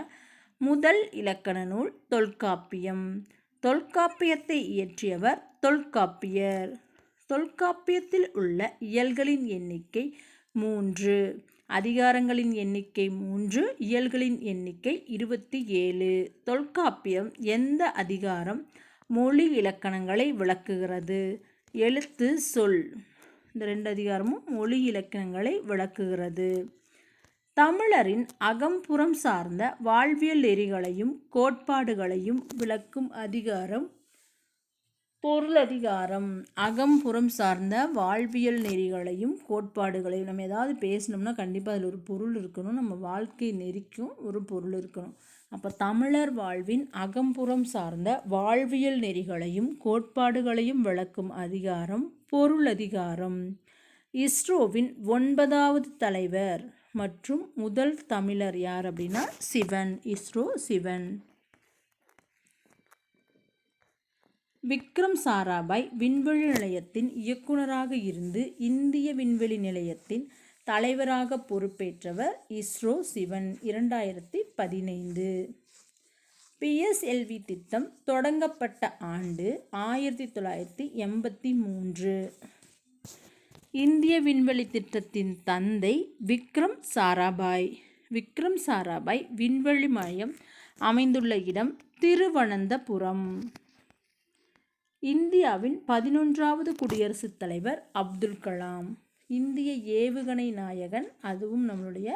முதல் இலக்கண நூல் தொல்காப்பியம். தொல்காப்பியத்தை இயற்றியவர் தொல்காப்பியர். தொல்காப்பியத்தில் உள்ள இயல்களின் எண்ணிக்கை 3, அதிகாரங்களின் எண்ணிக்கை 3, இயல்களின் எண்ணிக்கை 27. தொல்காப்பியம் எந்த அதிகாரம் மொழி இலக்கணங்களை விளக்குகிறது? எழுத்து, சொல். இந்த 2 அதிகாரமும் மொழி இலக்கணங்களை விளக்குகிறது. தமிழரின் அகம்புறம் சார்ந்த வாழ்வியல் நெறிகளையும் கோட்பாடுகளையும் விளக்கும் அதிகாரம் பொருளதிகாரம். அகம்புறம் சார்ந்த வாழ்வியல் நெறிகளையும் கோட்பாடுகளையும், நம்ம ஏதாவது பேசணும்னா கண்டிப்பாக அதில் ஒரு பொருள் இருக்கணும். நம்ம வாழ்க்கை நெறிக்கும் ஒரு பொருள் இருக்கணும். அப்போ தமிழர் வாழ்வின் அகம்புறம் சார்ந்த வாழ்வியல் நெறிகளையும் கோட்பாடுகளையும் விளக்கும் அதிகாரம் பொருளதிகாரம். இஸ்ரோவின் 9வது தலைவர் மற்றும் முதல் தமிழர் யார் அப்படின்னா சிவன். இஸ்ரோ சிவன். விக்ரம் சாராபாய் விண்வெளி நிலையத்தின் இயக்குநராக இருந்து இந்திய விண்வெளி நிலையத்தின் தலைவராக பொறுப்பேற்றவர் இஸ்ரோ சிவன் 2015. PSLV திட்டம் தொடங்கப்பட்ட ஆண்டு 1983. இந்திய விண்வெளி திட்டத்தின் தந்தை விக்ரம் சாராபாய். விக்ரம் சாராபாய் விண்வெளி மையம் அமைந்துள்ள இடம் திருவனந்தபுரம். இந்தியாவின் 11வது குடியரசுத் தலைவர் அப்துல் கலாம். இந்திய ஏவுகணை நாயகன், அதுவும் நம்மளுடைய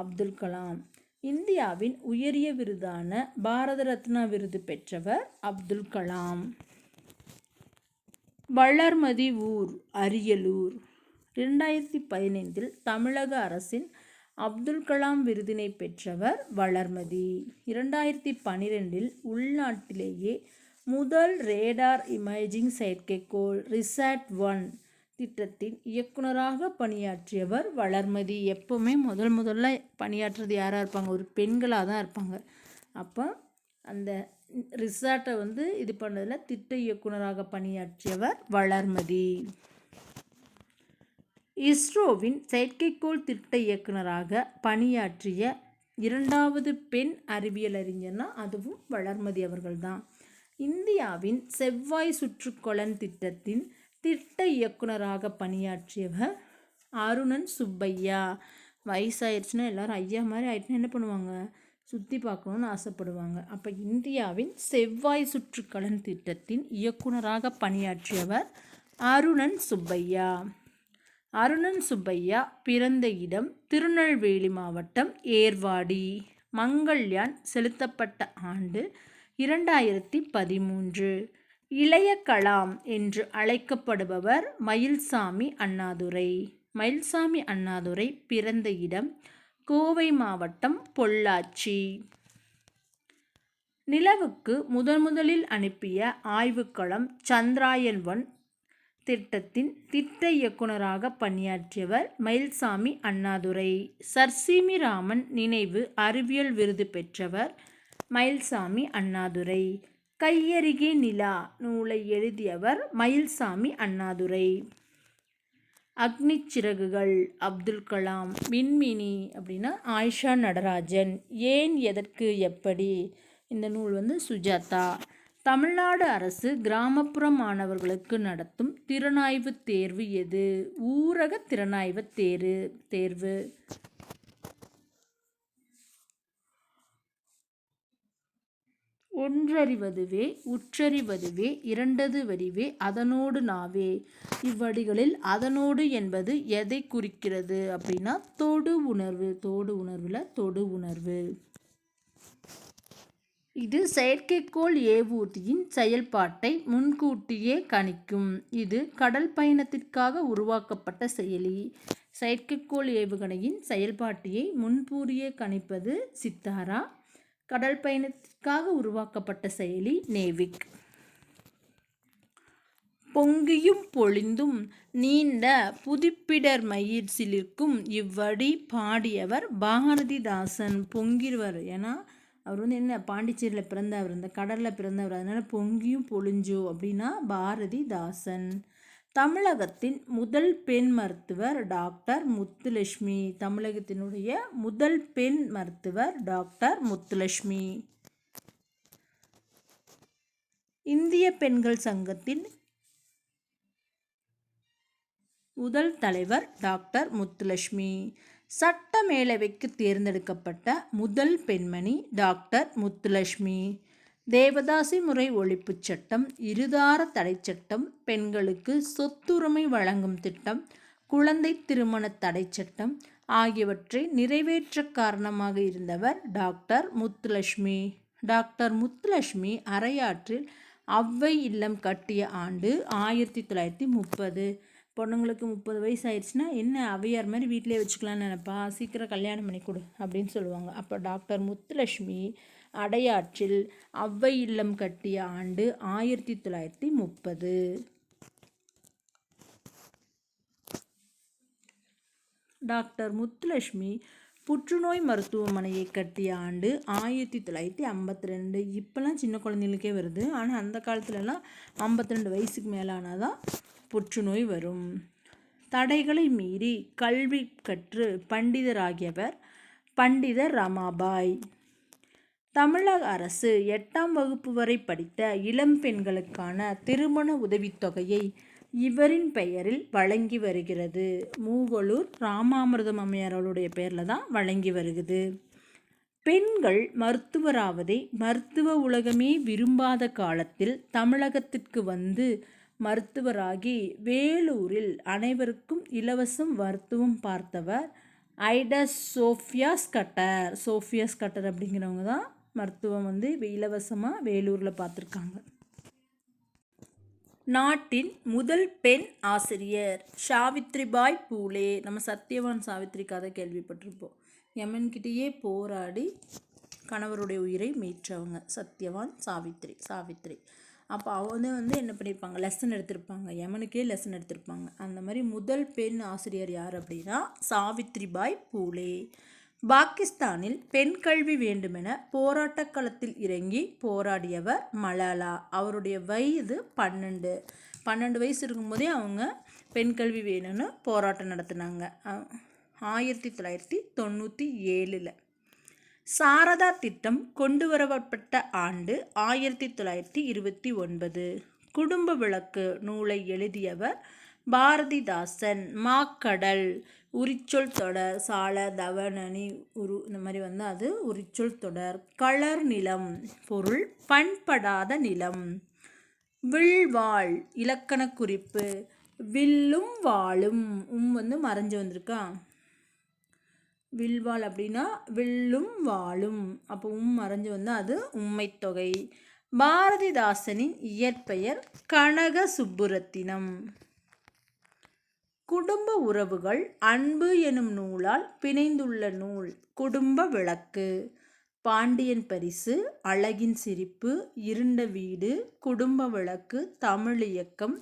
அப்துல் கலாம். இந்தியாவின் உயரிய விருதான பாரத ரத்னா விருது பெற்றவர் அப்துல் கலாம். வளர்மதி ஊர் அரியலூர். 2015 தமிழக அரசின் அப்துல் கலாம் விருதினை பெற்றவர் வளர்மதி. 2012 உள்நாட்டிலேயே முதல் ரேடார் இமேஜிங் செயற்கைக்கோள் ரிசாட்-1 திட்டத்தின் இயக்குநராக பணியாற்றியவர் வளர்மதி. எப்போவுமே முதல்ல பணியாற்றுறது யாராக இருப்பாங்க? ஒரு பெண்களாக தான் இருப்பாங்க. அப்போ அந்த ரிசார்ட்டை இது பண்ணதில் திட்ட இயக்குநராக பணியாற்றியவர் வளர்மதி. இஸ்ரோவின் செயற்கைக்கோள் திட்ட இயக்குனராக பணியாற்றிய 2வது பெண் அறிவியலறிஞர்னா அதுவும் வளர்மதி அவர்கள்தான். இந்தியாவின் செவ்வாய் சுற்றுக்கொளன் திட்டத்தின் திட்ட இயக்குனராக பணியாற்றியவர் அருணன் சுப்பையா. வயசாயிருச்சுன்னா எல்லாரும் ஐயா மாதிரி ஆயிட்டுனா என்ன பண்ணுவாங்க, சுற்றி பார்க்கணுன்னு ஆசைப்படுவாங்க. அப்போ இந்தியாவின் செவ்வாய் சுற்றுக்கொளன் திட்டத்தின் இயக்குனராக பணியாற்றியவர் அருணன் சுப்பையா. அருணன் சுப்பையா பிறந்த இடம் திருநெல்வேலி மாவட்டம் ஏர்வாடி. மங்கள்யான் செலுத்தப்பட்ட ஆண்டு 2013. இளைய கலாம் என்று அழைக்கப்படுபவர் மயில்சாமி அண்ணாதுரை. மயில்சாமி அண்ணாதுரை பிறந்த இடம் கோவை மாவட்டம் பொள்ளாச்சி. நிலவுக்கு முதலில் அனுப்பிய ஆய்வுக்களம் சந்திராயன்-1 திட்டத்தின் திட்ட இயக்குனராக பணியாற்றியவர் மயில்சாமி அண்ணாதுரை. சர்.சி.மி. ராமன் நினைவு அறிவியல் விருது பெற்றவர் மயில்சாமி அண்ணாதுரை. கையருகே நிலா நூலை எழுதியவர் மயில்சாமி அண்ணாதுரை. அக்னி சிறகுகள் அப்துல் கலாம். மின்மினி அப்படின்னா ஆயிஷா நடராஜன். ஏன் எதற்கு எப்படி இந்த நூல் சுஜாதா. தமிழ்நாடு அரசு கிராமப்புற மாணவர்களுக்கு நடத்தும் திறனாய்வு தேர்வு எது? ஊரக திறனாய்வு தேர்வு. ஒன்றறிவதுவே உற்றறிவதுவே இரண்டது வடிவே அதனோடு நாவே. இவ்வடிகளில் அதனோடு என்பது எதை குறிக்கிறது அப்படின்னா தொடு உணர்வு. தொடு உணர்வு. இது செயற்கைக்கோள் ஏவூர்தியின் செயல்பாட்டை முன்கூட்டியே கணிக்கும். இது கடல் பயணத்திற்காக உருவாக்கப்பட்ட செயலி. செயற்கைக்கோள் ஏவுகணையின் செயல்பாட்டையை முன்கூட்டியே கணிப்பது சித்தாரா. கடல் பயணத்திற்காக உருவாக்கப்பட்ட செயலி நேவிக். பொங்கியும் பொழிந்தும் நீண்ட புதுப்பிடர் மயிர் சிலிர்க்கும் இவ்வடி பாடியவர் பாரதிதாசன். பொங்கிடுவார், ஏன்னா அவர் என்ன பாண்டிச்சேரியில் பிறந்தவர், இந்த கடலில் பிறந்தவர், அதனால் பொங்கியும் பொழிஞ்சோ அப்படின்னா பாரதிதாசன். தமிழகத்தின் முதல் பெண் மருத்துவர் டாக்டர் முத்துலட்சுமி. தமிழகத்தினுடைய முதல் பெண் மருத்துவர் டாக்டர் முத்துலட்சுமி. இந்திய பெண்கள் சங்கத்தின் முதல் தலைவர் டாக்டர் முத்துலட்சுமி. சட்ட மேலவைக்கு தேர்ந்தெடுக்கப்பட்ட முதல் பெண்மணி டாக்டர் முத்துலட்சுமி. தேவதாசி முறை ஒழிப்பு சட்டம், இருதார தடை சட்டம், பெண்களுக்கு சொத்துரிமை வழங்கும் திட்டம், குழந்தை திருமண தடை சட்டம் ஆகியவற்றை நிறைவேற்ற காரணமாக இருந்தவர் டாக்டர் முத்துலட்சுமி. டாக்டர் முத்துலட்சுமி அரையாற்றில் ஔவை இல்லம் கட்டிய ஆண்டு 1930. பொண்ணுங்களுக்கு 30 வயசு ஆயிடுச்சுன்னா என்ன ஔவையார் மாதிரி வீட்டிலே வச்சுக்கலான்னு நினைப்பா, சீக்கிரம் கல்யாணம் பண்ணி கொடு அப்படின்னு சொல்லுவாங்க. அப்போ டாக்டர் முத்துலட்சுமி அடையாற்றில் ஔவை இல்லம் கட்டிய ஆண்டு 1930. டாக்டர் முத்துலட்சுமி புற்றுநோய் மருத்துவமனையை கட்டிய ஆண்டு 1952. இப்போல்லாம் சின்ன குழந்தைங்களுக்கே வருது, ஆனால் அந்த காலத்துலலாம் 52 வயசுக்கு மேலானால் தான் புற்றுநோய் வரும். தடைகளை மீறி கல்வி கற்று பண்டிதராகியவர் பண்டிதர் ரமாபாய். தமிழக அரசு 8ஆம் வகுப்பு வரை படித்த இளம் பெண்களுக்கான திருமண உதவித்தொகையை இவரின் பெயரில் வழங்கி வருகிறது. மூவலூர் ராமாமிர்தம் அம்மையார் அவருடைய பெயரில் தான் வழங்கி வருகிறது. பெண்கள் மருத்துவராவதை மருத்துவ உலகமே விரும்பாத காலத்தில் தமிழகத்திற்கு வந்து மருத்துவராகி வேலூரில் அனைவருக்கும் இலவசம் மருத்துவம் பார்த்தவர் ஐடா சோஃபியாஸ் கட்டர் அப்படிங்கிறவங்க தான் மருத்துவம் இலவசமாக வேலூரில் பார்த்துருக்காங்க. நாட்டின் முதல் பெண் ஆசிரியர் சாவித்ரிபாய் பூலே. நம்ம சத்யவான் சாவித்ரி கதை கேள்விப்பட்டிருப்போம். யமன்கிட்டேயே போராடி கணவருடைய உயிரை மீற்றவங்க சத்யவான் சாவித்ரி. அப்போ அவங்க என்ன பண்ணியிருப்பாங்க, லெசன் எடுத்திருப்பாங்க, யமனுக்கே லெசன் எடுத்திருப்பாங்க. அந்த மாதிரி முதல் பெண் ஆசிரியர் யார் அப்படின்னா சாவித்ரிபாய் பூலே. பாகிஸ்தானில் பெண் கல்வி வேண்டுமென போராட்ட களத்தில் இறங்கி போராடியவர் மலாலா. அவருடைய வயது 12 வயசு இருக்கும்போதே அவங்க பெண் கல்வி வேணும்னு போராட்டம் நடத்தினாங்க 1997. சாரதா திட்டம் கொண்டு வரப்பட்ட ஆண்டு 1929. குடும்ப விளக்கு நூலை எழுதியவர் பாரதிதாசன். மாக்கடல் உரிச்சொல் தொடர், சால தவனனி இந்த மாதிரி அது உரிச்சொல் தொடர். களர் நிலம் பொருள் பண்படாத நிலம். வில்வாள் இலக்கண குறிப்பு வில்லும் வாளும் மறைஞ்சு வந்திருக்கா. வில்வாள் அப்படின்னா வில்லும் வாளும், அப்போ மறைஞ்சு அது உம்மைத்தொகை. பாரதிதாசனின் இயற்பெயர் கனக சுப்புரத்தினம். குடும்ப உறவுகள் அன்பு எனும் நூலால் பிணைந்துள்ள நூல் குடும்ப விளக்கு. பாண்டியன் பரிசு, அழகின் சிரிப்பு, இருண்ட வீடு, குடும்ப விளக்கு, தமிழ் இயக்கம்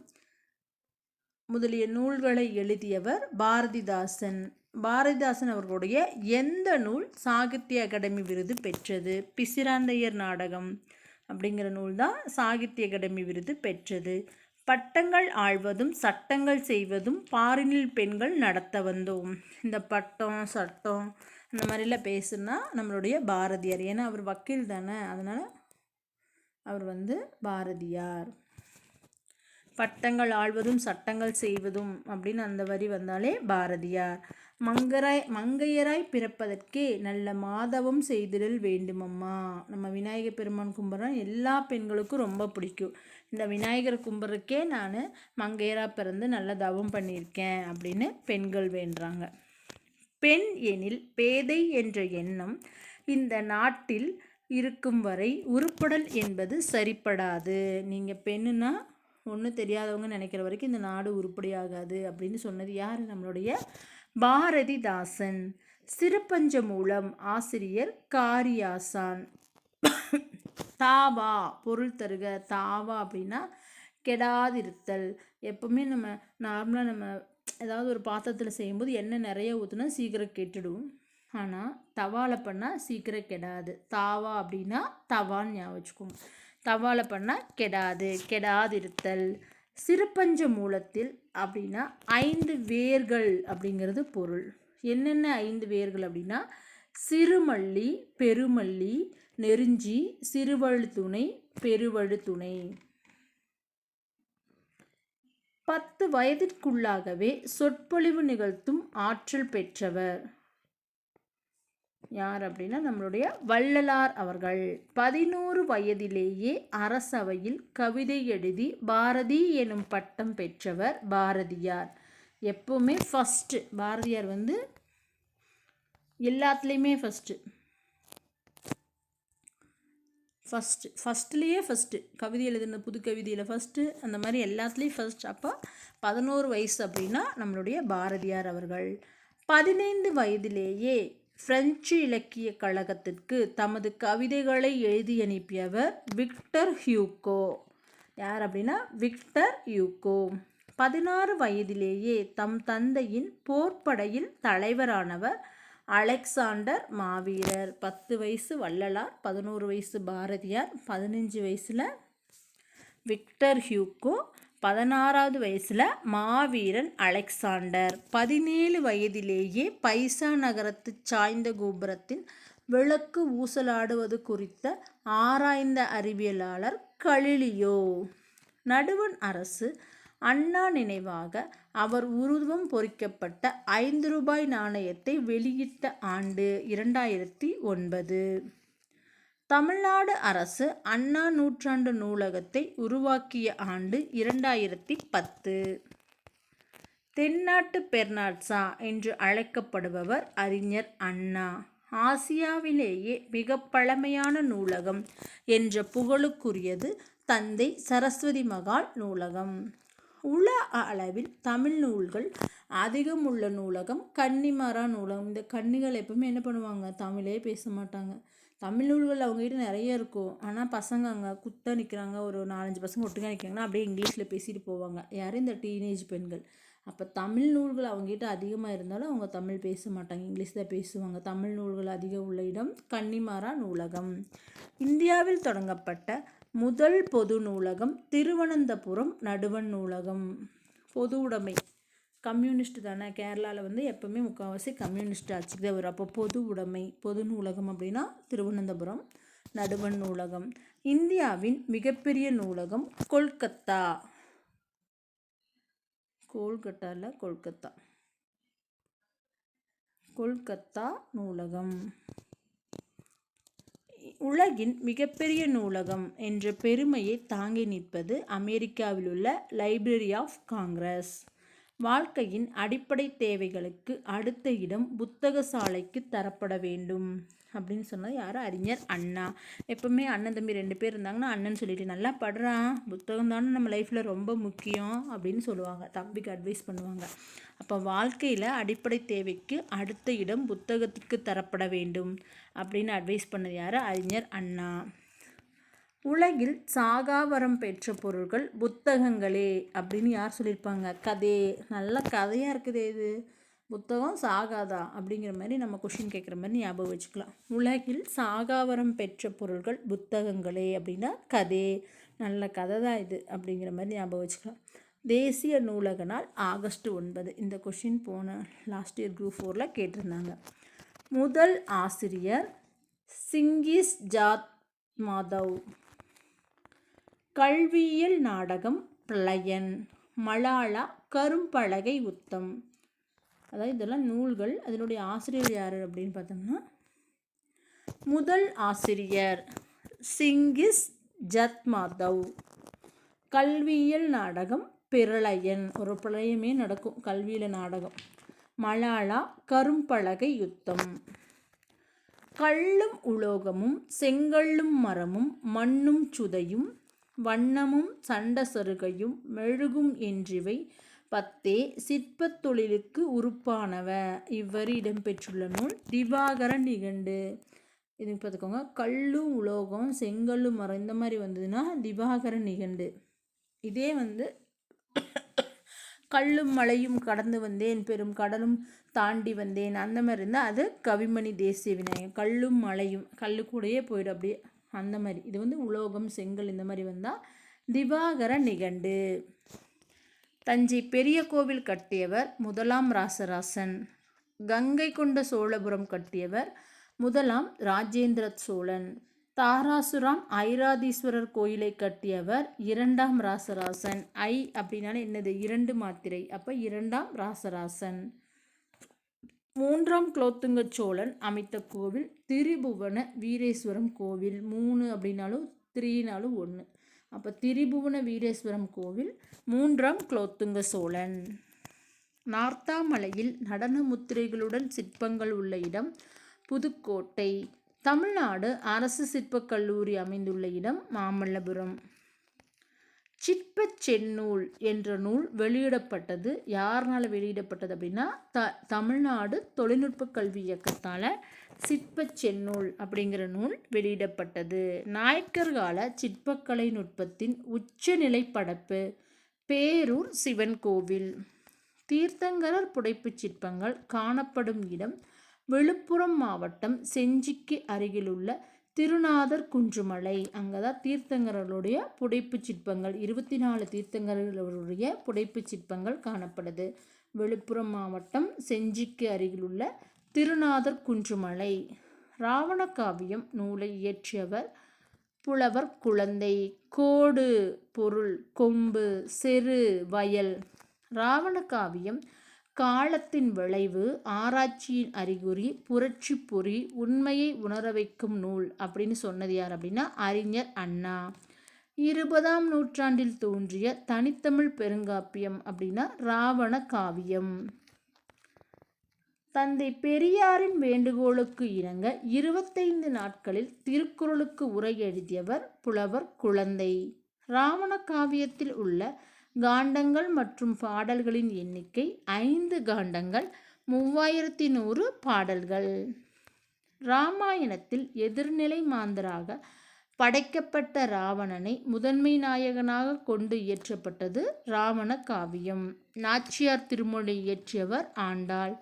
முதலிய நூல்களை எழுதியவர் பாரதிதாசன். பாரதிதாசன் அவர்களுடைய எந்த நூல் சாகித்ய அகாடமி விருது பெற்றது? பிசிராந்தையர் நாடகம் அப்படிங்கிற நூல் தான் சாகித்ய அகாடமி விருது பெற்றது. பட்டங்கள் ஆழ்வதும் சட்டங்கள் செய்வதும் பாரினில் பெண்கள் நடத்த வந்தோம். இந்த பட்டம் சட்டம் அந்த மாதிரிலாம் பேசுனா நம்மளுடைய பாரதியார். ஏன்னா அவர் வக்கீல் தானே, அதனால் அவர் பாரதியார். பட்டங்கள் ஆழ்வதும் சட்டங்கள் செய்வதும் அப்படின்னு அந்த வரி வந்தாலே பாரதியார். மங்கையராய் பிறப்பதற்கே நல்ல மாதவம் செய்திடல் வேண்டுமம்மா. நம்ம விநாயகர் பெருமான் கும்பிட்றோம், எல்லா பெண்களுக்கும் ரொம்ப பிடிக்கும். இந்த விநாயகர் கும்பிட்றதுக்கே நான் மங்கையராக பிறந்து நல்ல தவம் பண்ணியிருக்கேன் அப்படின்னு பெண்கள் வேண்டுறாங்க. பெண் எனில் பேதை என்ற எண்ணம் இந்த நாட்டில் இருக்கும் வரை உருப்படல் என்பது சரிப்படாது. நீங்கள் பெண்ணுன்னா ஒன்றும் தெரியாதவங்க நினைக்கிற வரைக்கும் இந்த நாடு உருப்படியாகாது அப்படின்னு சொன்னது யார்? நம்மளுடைய பாரதிதாசன். சிறுபஞ்ச மூலம் ஆசிரியர் காரியாசான். தாவா பொருள் தருக. தாவா அப்படின்னா கெடாதிருத்தல். எப்பவுமே நம்ம நார்மலாக நம்ம ஏதாவது ஒரு பாத்திரத்தில் செய்யும்போது எண்ணெய் நிறைய ஊற்றுனா சீக்கிரம் கெட்டுடும். ஆனால் தவாவில் பண்ணால் சீக்கிரம் கெடாது. தாவா அப்படின்னா தவான்னு ஞாபகம் வச்சுக்கோங்க. தவாவில் பண்ணால் கெடாது, கெடாதிருத்தல். சிறுபஞ்ச மூலத்தில் அப்படின்னா 5 வேர்கள் அப்படிங்கிறது பொருள். என்னென்ன 5 வேர்கள் அப்படின்னா சிறுமல்லி, பெருமல்லி, நெருஞ்சி, சிறுவழுத்துணை, பெருவழுத்துணை. 10 வயதிற்குள்ளாகவே சொற்பொழிவு நிகழ்த்தும் ஆற்றல் பெற்றவர் யார் அப்படின்னா நம்மளுடைய வள்ளலார் அவர்கள். 11 வயதிலேயே அரசவையில் கவிதை எழுதி பாரதி எனும் பட்டம் பெற்றவர் பாரதியார். எப்பவுமே ஃபஸ்ட்டு பாரதியார் எல்லாத்துலேயுமே ஃபஸ்ட்லேயே கவிதை எழுதின புது கவிதையில் ஃபஸ்ட்டு, அந்த மாதிரி எல்லாத்துலேயும் ஃபஸ்ட். அப்போ 11 வயசு அப்படின்னா நம்மளுடைய பாரதியார் அவர்கள். 15 வயதிலேயே பிரெஞ்சு இலக்கிய கழகத்திற்கு தமது கவிதைகளை எழுதி அனுப்பியவர் விக்டர் ஹியூகோ. யார் அப்படின்னா விக்டர் ஹியூகோ. 16 வயதிலேயே தம் தந்தையின் போர்ப்படையில் தலைவரானவர் அலெக்சாண்டர் மாவீரர். 10 வயசு வள்ளலார், 11 வயசு பாரதியார், 15 வயசில் விக்டர் ஹியூகோ, 16வது வயசில் மாவீரன் அலெக்சாண்டர். 17 வயதிலேயே பைசா நகரத்து சாய்ந்த கோபுரத்தின் விளக்கு ஊசலாடுவது குறித்த ஆராய்ந்த அறிவியலாளர் கலிலியோ. நடுவண் அரசு அண்ணா நினைவாக அவர் உருவம் பொறிக்கப்பட்ட 5 ரூபாய் நாணயத்தை வெளியிட்ட ஆண்டு 2009. தமிழ்நாடு அரசு அண்ணா நூற்றாண்டு நூலகத்தை உருவாக்கிய ஆண்டு 2010. தென்னாட்டு பெர்னாட்சா என்று அழைக்கப்படுபவர் அறிஞர் அண்ணா. ஆசியாவிலேயே மிக பழமையான நூலகம் என்ற புகழுக்குரியது தந்தை சரஸ்வதி மகால் நூலகம். உலக அளவில் தமிழ் நூல்கள் அதிகம் உள்ள நூலகம் கன்னிமாரா நூலகம். இந்த கன்னிகள் எப்பவுமே என்ன பண்ணுவாங்க? தமிழே பேச மாட்டாங்க. தமிழ் நூல்கள் அவங்ககிட்ட நிறைய இருக்கும். ஆனால் பசங்க அங்கே குத்த நிற்கிறாங்க, ஒரு 4-5 பசங்க ஒட்டுக்கா நிற்கிறாங்கன்னா அப்படியே இங்கிலீஷில் பேசிட்டு போவாங்க. யாரும் இந்த டீனேஜ் பெண்கள். அப்போ தமிழ் நூல்கள் அவங்ககிட்ட அதிகமாக இருந்தாலும் அவங்க தமிழ் பேச மாட்டாங்க, இங்கிலீஷ் தான் பேசுவாங்க. தமிழ் நூல்கள் அதிகம் உள்ள இடம் கன்னிமாரா நூலகம். இந்தியாவில் தொடங்கப்பட்ட முதல் பொது நூலகம் திருவனந்தபுரம் நடுவண் நூலகம். பொது உடைமை கம்யூனிஸ்ட் தானே, கேரளாவில் வந்து எப்போவுமே முக்கால்வாசி கம்யூனிஸ்ட் ஆட்சிக்கு தான் வரும். அப்போ பொது உடைமை, பொது நூலகம் அப்படின்னா திருவனந்தபுரம் நடுவண் நூலகம். இந்தியாவின் மிகப்பெரிய நூலகம் கொல்கத்தா. கொல்கத்தா நூலகம். உலகின் மிகப்பெரிய நூலகம் என்ற பெருமையை தாங்கி நிற்பது அமெரிக்காவில் உள்ள லைப்ரரி ஆஃப் காங்கிரஸ். வாழ்க்கையின் அடிப்படை தேவைகளுக்கு அடுத்த இடம் புத்தக சாலைக்கு தரப்பட வேண்டும் அப்படின்னு சொன்னது யார்? அறிஞர் அண்ணா. எப்பவுமே அண்ணன் தம்பி 2 பேர் இருந்தாங்கன்னா அண்ணன் சொல்லிட்டு நல்லா படுறான், புத்தகம் தானே நம்ம லைஃப்பில் ரொம்ப முக்கியம் அப்படின்னு சொல்லுவாங்க, தம்பிக்கு அட்வைஸ் பண்ணுவாங்க. அப்போ வாழ்க்கையில் அடிப்படை தேவைக்கு அடுத்த இடம் புத்தகத்திற்கு தரப்பட வேண்டும் அப்படின்னு அட்வைஸ் பண்ணது யார்? அறிஞர் அண்ணா. உலகில் சாகாவரம் பெற்ற பொருட்கள் புத்தகங்களே அப்படின்னு யார் சொல்லியிருப்பாங்க? கதே. நல்ல கதையாக இருக்குது இது, புத்தகம் சாகாதா அப்படிங்கிற மாதிரி நம்ம கொஷின் கேட்குற மாதிரி ஞாபகம் வச்சுக்கலாம். உலகில் சாகாவரம் பெற்ற பொருட்கள் புத்தகங்களே அப்படின்னா கதே, நல்ல கதை தான் இது அப்படிங்கிற மாதிரி ஞாபகம் வச்சுக்கலாம். தேசிய நூலக நாள் ஆகஸ்ட் 9. இந்த கொஷின் போன லாஸ்ட் இயர் குரூப் 4 கேட்டிருந்தாங்க. முதல் ஆசிரியர் சிங்கிஸ் ஜாத் மாதவ். கல்வியியல் நாடகம் பிரளயன். மலாலா கரும்பலகை உத்தம். அதாவது இதெல்லாம் நூல்கள். அதனுடைய ஆசிரியர் யார் அப்படின்னு பார்த்தோம்னா முதல் ஆசிரியர் சிங்கிஸ் ஜத் மாதவ். கல்வியியல் நாடகம் பிரளயன். ஒரு பிரளயமே நடக்கும் கல்வியில் நாடகம். மலாலா கரும்பலகை யுத்தம். கல்லும் உலோகமும் செங்கல்லும் மரமும் மண்ணும் சுதையும் வண்ணமும் சண்ட சருகையும் மெழுகும் என்றிவை 10 சிற்பத் தொழிலுக்கு உறுப்பானவ. இவ்வாறு இடம்பெற்றுள்ள நூல் திவாகர நிகண்டு. இது பார்த்துக்கோங்க, கல்லும் உலோகம் செங்கல்லும் மரம் இந்த மாதிரி வந்ததுன்னா திவாகர நிகண்டு. இதே வந்து கல்லும் மலையும் கடந்து வந்தேன், பெரும் கடலும் தாண்டி வந்தேன் அந்த மாதிரி இருந்தால் அது கவிமணி தேசிய விநாயகம். கல்லும் மலையும், கல்லு கூடயே போயிடும் அப்படியே அந்த மாதிரி. இது வந்து உலோகம் செங்கல் இந்த மாதிரி வந்தால் திவாகர நிகண்டு. தஞ்சை பெரிய கோவில் கட்டியவர் முதலாம் ராசராசன். கங்கை கொண்ட சோழபுரம் கட்டியவர் முதலாம் ராஜேந்திர சோழன். தாராசுரம் ஐராதீஸ்வரர் கோயிலை கட்டியவர் 2ஆம் ராசராசன். அப்படின்னால என்னது? 2 மாத்திரை, அப்போ 2ஆம் ராசராசன். 3ஆம் குலோத்துங்க சோழன் அமைத்த கோவில் திரிபுவன வீரேஸ்வரம் கோவில். 3 அப்படின்னாலும் 3னாலும் 1, அப்போ திரிபுவன வீரேஸ்வரம் கோவில் 3ஆம் குலோத்துங்க சோழன். நார்த்தாமலையில் நடன முத்திரைகளுடன் சிற்பங்கள் உள்ள இடம் புதுக்கோட்டை. தமிழ்நாடு அரசு சிற்பக் கல்லூரி அமைந்துள்ள இடம் மாமல்லபுரம். சிற்பச் செந்நூல் என்ற நூல் வெளியிடப்பட்டது யாருனால வெளியிடப்பட்டது அப்படின்னா தமிழ்நாடு தொழில்நுட்ப கல்வி இயக்கத்தால் சிற்பச் செந்நூல் அப்படிங்கிற நூல் வெளியிடப்பட்டது. நாயக்கர் கால சிற்பக்கலை நுட்பத்தின் உச்சநிலை படைப்பு பேரூர் சிவன் கோவில். தீர்த்தங்கரர் புடைப்புச் சிற்பங்கள் காணப்படும் இடம் விழுப்புரம் மாவட்டம் செஞ்சிக்கு அருகிலுள்ள திருநாதர் குன்றுமலை. அங்கே தான் தீர்த்தங்கரர்களுடைய புடைப்பு சிற்பங்கள் 24 தீர்த்தங்கரர்களுடைய புடைப்பு சிற்பங்கள் காணப்படுது. விழுப்புரம் மாவட்டம் செஞ்சிக்கு அருகிலுள்ள திருநாதர் குன்றுமலை. ராவண காவியம் நூலை இயற்றியவர் புலவர் குழந்தை. கோடு பொருள் கொம்பு, செரு, வயல். ராவண காவியம் காலத்தின் விளைவு, ஆராய்ச்சியின் அறிகுறி, புரட்சி பொறி, உண்மையை உணர வைக்கும் நூல் அப்படின்னு சொன்னது யார் அப்படின்னா அறிஞர் அண்ணா. 20ஆம் நூற்றாண்டில் தோன்றிய தனித்தமிழ் பெருங்காப்பியம் அப்படின்னா ராவண காவியம். தந்தை பெரியாரின் வேண்டுகோளுக்கு இணங்க 25 நாட்களில் திருக்குறளுக்கு உரை எழுதியவர் புலவர் குழந்தை. ராவண காவியத்தில் உள்ள காண்டங்கள் மற்றும் பாடல்களின் எண்ணிக்கை 5 காண்டங்கள் 3100 பாடல்கள். இராமாயணத்தில் எதிர்நிலை மாந்தராக படைக்கப்பட்ட ராவணனை முதன்மை நாயகனாக கொண்டு இயற்றப்பட்டது ராவண காவியம். நாச்சியார் திருமொழி இயற்றியவர் ஆண்டாள்.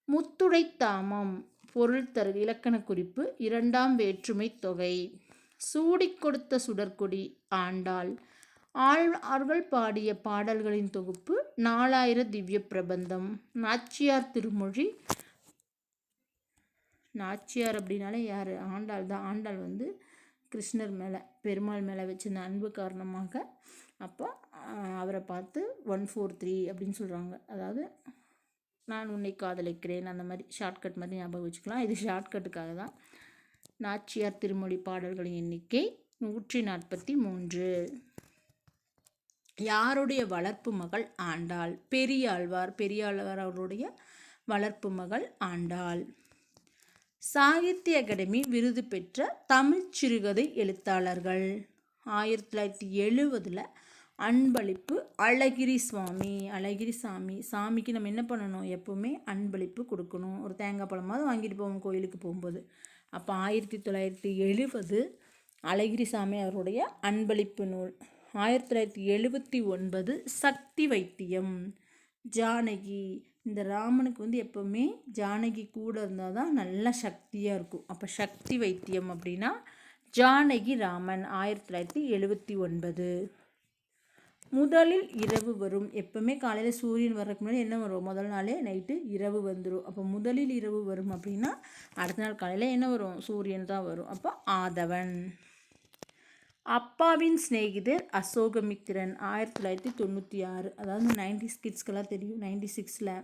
முத்துடைத்தாமம் பொருள் தரு இலக்கண குறிப்பு 2ஆம் வேற்றுமை தொகை. சூடிக் கொடுத்த சுடற்கொடி ஆண்டாள். ஆழ்வார்கள் பாடிய பாடல்களின் தொகுப்பு 4000 திவ்ய பிரபந்தம். நாச்சியார் திருமொழி. நாச்சியார் அப்படின்னாலே யார்? ஆண்டாள் தான். ஆண்டாள் வந்து கிருஷ்ணர் மேலே, பெருமாள் மேலே வச்சிருந்த அன்பு காரணமாக அப்போ அவரை பார்த்து 143 அப்படின்னு சொல்கிறாங்க. அதாவது நான் உன்னை காதலிக்கிறேன், அந்த மாதிரி ஷார்ட்கட் மாதிரி ஞாபகம் வச்சுக்கலாம். இது ஷார்ட்கட்டுக்காக தான். நாச்சியார் திருமொழி பாடல்களின் எண்ணிக்கை 143. யாருடைய வளர்ப்பு மகள் ஆண்டாள்? பெரியாழ்வார். பெரியாழ்வார் அவருடைய வளர்ப்பு மகள் ஆண்டாள். சாகித்ய அகாடமி விருது பெற்ற தமிழ் சிறுகதை எழுத்தாளர்கள். 1970 அன்பளிப்பு அழகிரி சுவாமி. அழகிரி சாமிக்கு நம்ம என்ன பண்ணணும்? எப்போவுமே அன்பளிப்பு கொடுக்கணும். ஒரு தேங்காய் பழமாவது வாங்கிட்டு போவோம் கோயிலுக்கு போகும்போது. அப்போ 1970 அழகிரி சாமி அவருடைய அன்பளிப்பு நூல். 1979 சக்தி வைத்தியம். ஜானகி. இந்த ராமனுக்கு வந்து எப்போவுமே ஜானகி கூட இருந்தால் தான் நல்ல சக்தியாக இருக்கும். அப்போ சக்தி வைத்தியம் அப்படின்னா ஜானகி ராமன். 1979. முதலில் இரவு வரும். எப்போவுமே காலையில் சூரியன் வர்றதுக்கு முன்னாடி என்ன வரும்? முதல் நாளே நைட்டு இரவு வந்துடும். அப்போ முதலில் இரவு வரும் அப்படின்னா அடுத்த நாள் காலையில் என்ன வரும்? சூரியன் தான் வரும். அப்போ ஆதவன். அப்பாவின் சிநேகிதர் அசோகமித்திரன். 1996. அதாவது 90s கிட்ஸ்க்கெல்லாம் தெரியும். 96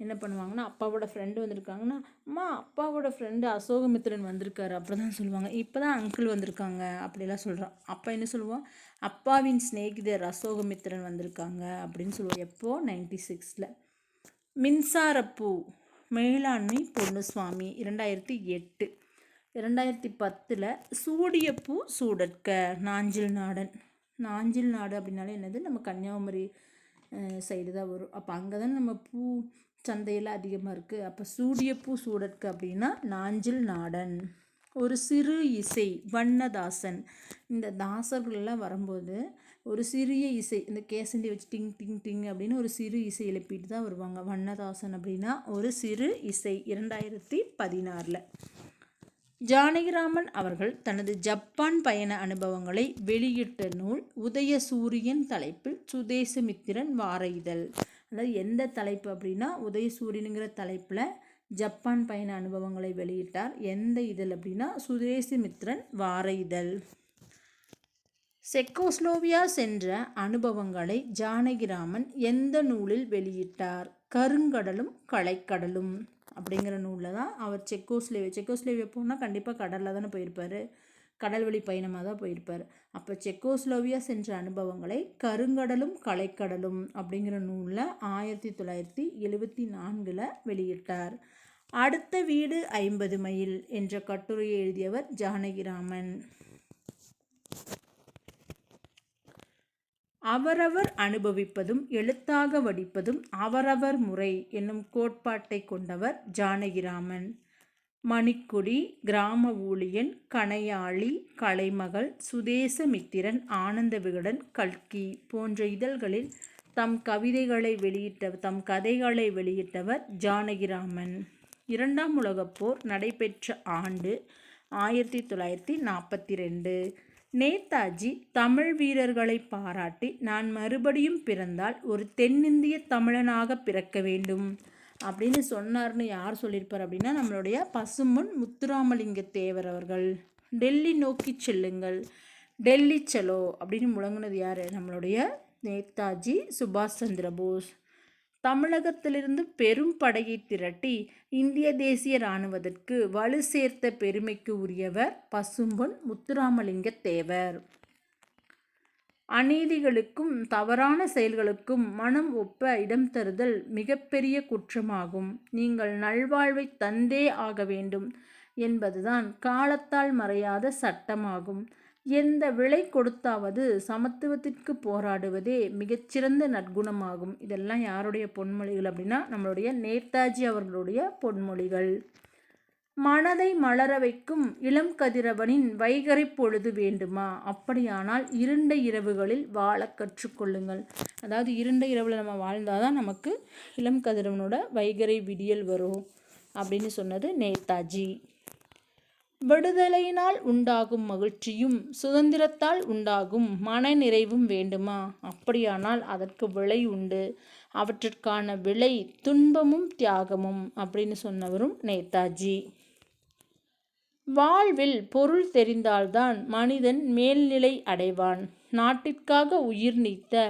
என்ன பண்ணுவாங்கன்னா, அப்பாவோட ஃப்ரெண்டு வந்திருக்காங்கன்னா, அம்மா அப்பாவோட ஃப்ரெண்டு அசோகமித்திரன் வந்திருக்காரு அப்படி தான் சொல்லுவாங்க. இப்போ தான் அங்கிள் வந்திருக்காங்க அப்படிலாம் சொல்கிறான். அப்போ என்ன சொல்லுவோம்? அப்பாவின் சிநேகிதர் அசோகமித்திரன் வந்திருக்காங்க அப்படின்னு சொல்லுவோம். எப்போ? 96. மின்சாரப்பூ மேலாண்மை பொன்னுசுவாமி. 2008. 2010 சூடியப்பூ சூடற்க நாஞ்சில் நாடன். நாஞ்சில் நாடு அப்படின்னாலே என்னது? நம்ம கன்னியாகுமரி சைடு தான் வரும். அப்போ அங்கே தான் நம்ம பூ சந்தையில் அதிகமாக இருக்குது. அப்போ சூடியப்பூ சூடற்க அப்படின்னா நாஞ்சில் நாடன். ஒரு சிறு இசை வண்ணதாசன். இந்த தாசர்கள்லாம் வரும்போது ஒரு சிறிய இசை, இந்த கேசண்டி வச்சு டிங் டிங் டிங் அப்படின்னு ஒரு சிறு இசை எழுப்பிட்டு தான் வருவாங்க. வண்ணதாசன் அப்படின்னா ஒரு சிறு இசை. 2016. ஜானகிராமன் அவர்கள் தனது ஜப்பான் பயண அனுபவங்களை வெளியிட்ட நூல் உதயசூரியன் தலைப்பில் சுதேசமித்திரன் வார இதழ். அதாவது எந்த தலைப்பு அப்படின்னா உதயசூரியனுங்கிற தலைப்பில் ஜப்பான் பயண அனுபவங்களை வெளியிட்டார். எந்த இதழ் அப்படின்னா சுதேசமித்திரன் வார இதழ். செக்கோஸ்லோவியா சென்ற அனுபவங்களை ஜானகிராமன் எந்த நூலில் வெளியிட்டார்? கருங்கடலும் கலைக்கடலும் அப்படிங்கிற நூலில் தான் அவர் செக்கோஸ்லோவியா போனால் கண்டிப்பாக கடலில் தானே போயிருப்பார். கடல் வழி பயணமாக தான் போயிருப்பார். அப்போ செக்கோஸ்லோவியா சென்ற அனுபவங்களை கருங்கடலும் கலைக்கடலும் அப்படிங்கிற நூலில் 1974 வெளியிட்டார். அடுத்த வீடு 50 மைல் என்ற கட்டுரையை எழுதியவர் ஜானகிராமன். அவரவர் அனுபவிப்பதும் எழுத்தாக வடிப்பதும் அவரவர் முறை என்னும் கோட்பாட்டை கொண்டவர் ஜானகிராமன். மணிக்கொடி, கிராம ஊழியன், கணையாளி, கலைமகள், சுதேசமித்திரன், ஆனந்த விகடன், கல்கி போன்ற இதழ்களில் தம் கதைகளை வெளியிட்டவர் ஜானகிராமன். 2ஆம் உலகப் போர் நடைபெற்ற ஆண்டு 1942. நேதாஜி தமிழ் வீரர்களை பாராட்டி, நான் மறுபடியும் பிறந்தால் ஒரு தென்னிந்திய தமிழனாக பிறக்க வேண்டும் அப்படின்னு சொன்னார்னு யார் சொல்லியிருப்பார் அப்படின்னா நம்மளுடைய பசும்பொன் முத்துராமலிங்க தேவர் அவர்கள். டெல்லி நோக்கி செல்லுங்கள், டெல்லி செலோ அப்படின்னு முழங்கினது யார்? நம்மளுடைய நேதாஜி சுபாஷ் சந்திர போஸ். தமிழகத்திலிருந்து பெரும் படையை திரட்டி இந்திய தேசிய இராணுவத்திற்கு வலு சேர்த்த பெருமைக்கு உரியவர் பசும்பொன் முத்துராமலிங்க தேவர். அநீதிகளுக்கும் தவறான செயல்களுக்கும் மனம் ஒப்ப இடம் தருதல் மிகப்பெரிய குற்றமாகும். நீங்கள் நல்வாழ்வை தந்தே ஆக வேண்டும் என்பதுதான் காலத்தால் மறையாத சட்டமாகும். எந்த விலை கொடுத்தாவது சமத்துவத்திற்கு போராடுவதே மிகச்சிறந்த நற்குணமாகும். இதெல்லாம் யாருடைய பொன்மொழிகள் அப்படின்னா நம்மளுடைய நேதாஜி அவர்களுடைய பொன்மொழிகள். மனதை மலர வைக்கும் இளம் கதிரவனின் வைகறை பொழுது வேண்டுமா? அப்படியானால் இருண்ட இரவுகளில் வாழ கற்றுக்கொள்ளுங்கள். அதாவது இருண்ட இரவில் நம்ம வாழ்ந்தாதான் நமக்கு இளம் கதிரவனோட வைகறை விடியல் வரும் அப்படின்னு சொன்னது நேதாஜி. விடுதலையினால் உண்டாகும் மகிழ்ச்சியும் சுதந்திரத்தால் உண்டாகும் மன நிறைவும் வேண்டுமா? அப்படியானால் அதற்கு விலை உண்டு. அவற்றிற்கான விலை துன்பமும் தியாகமும் அப்படின்னு சொன்னவரும் நேதாஜி. வாழ்வில் பொருள் தெரிந்தால்தான் மனிதன் மேல்நிலை அடைவான். நாட்டிற்காக உயிர் நீத்த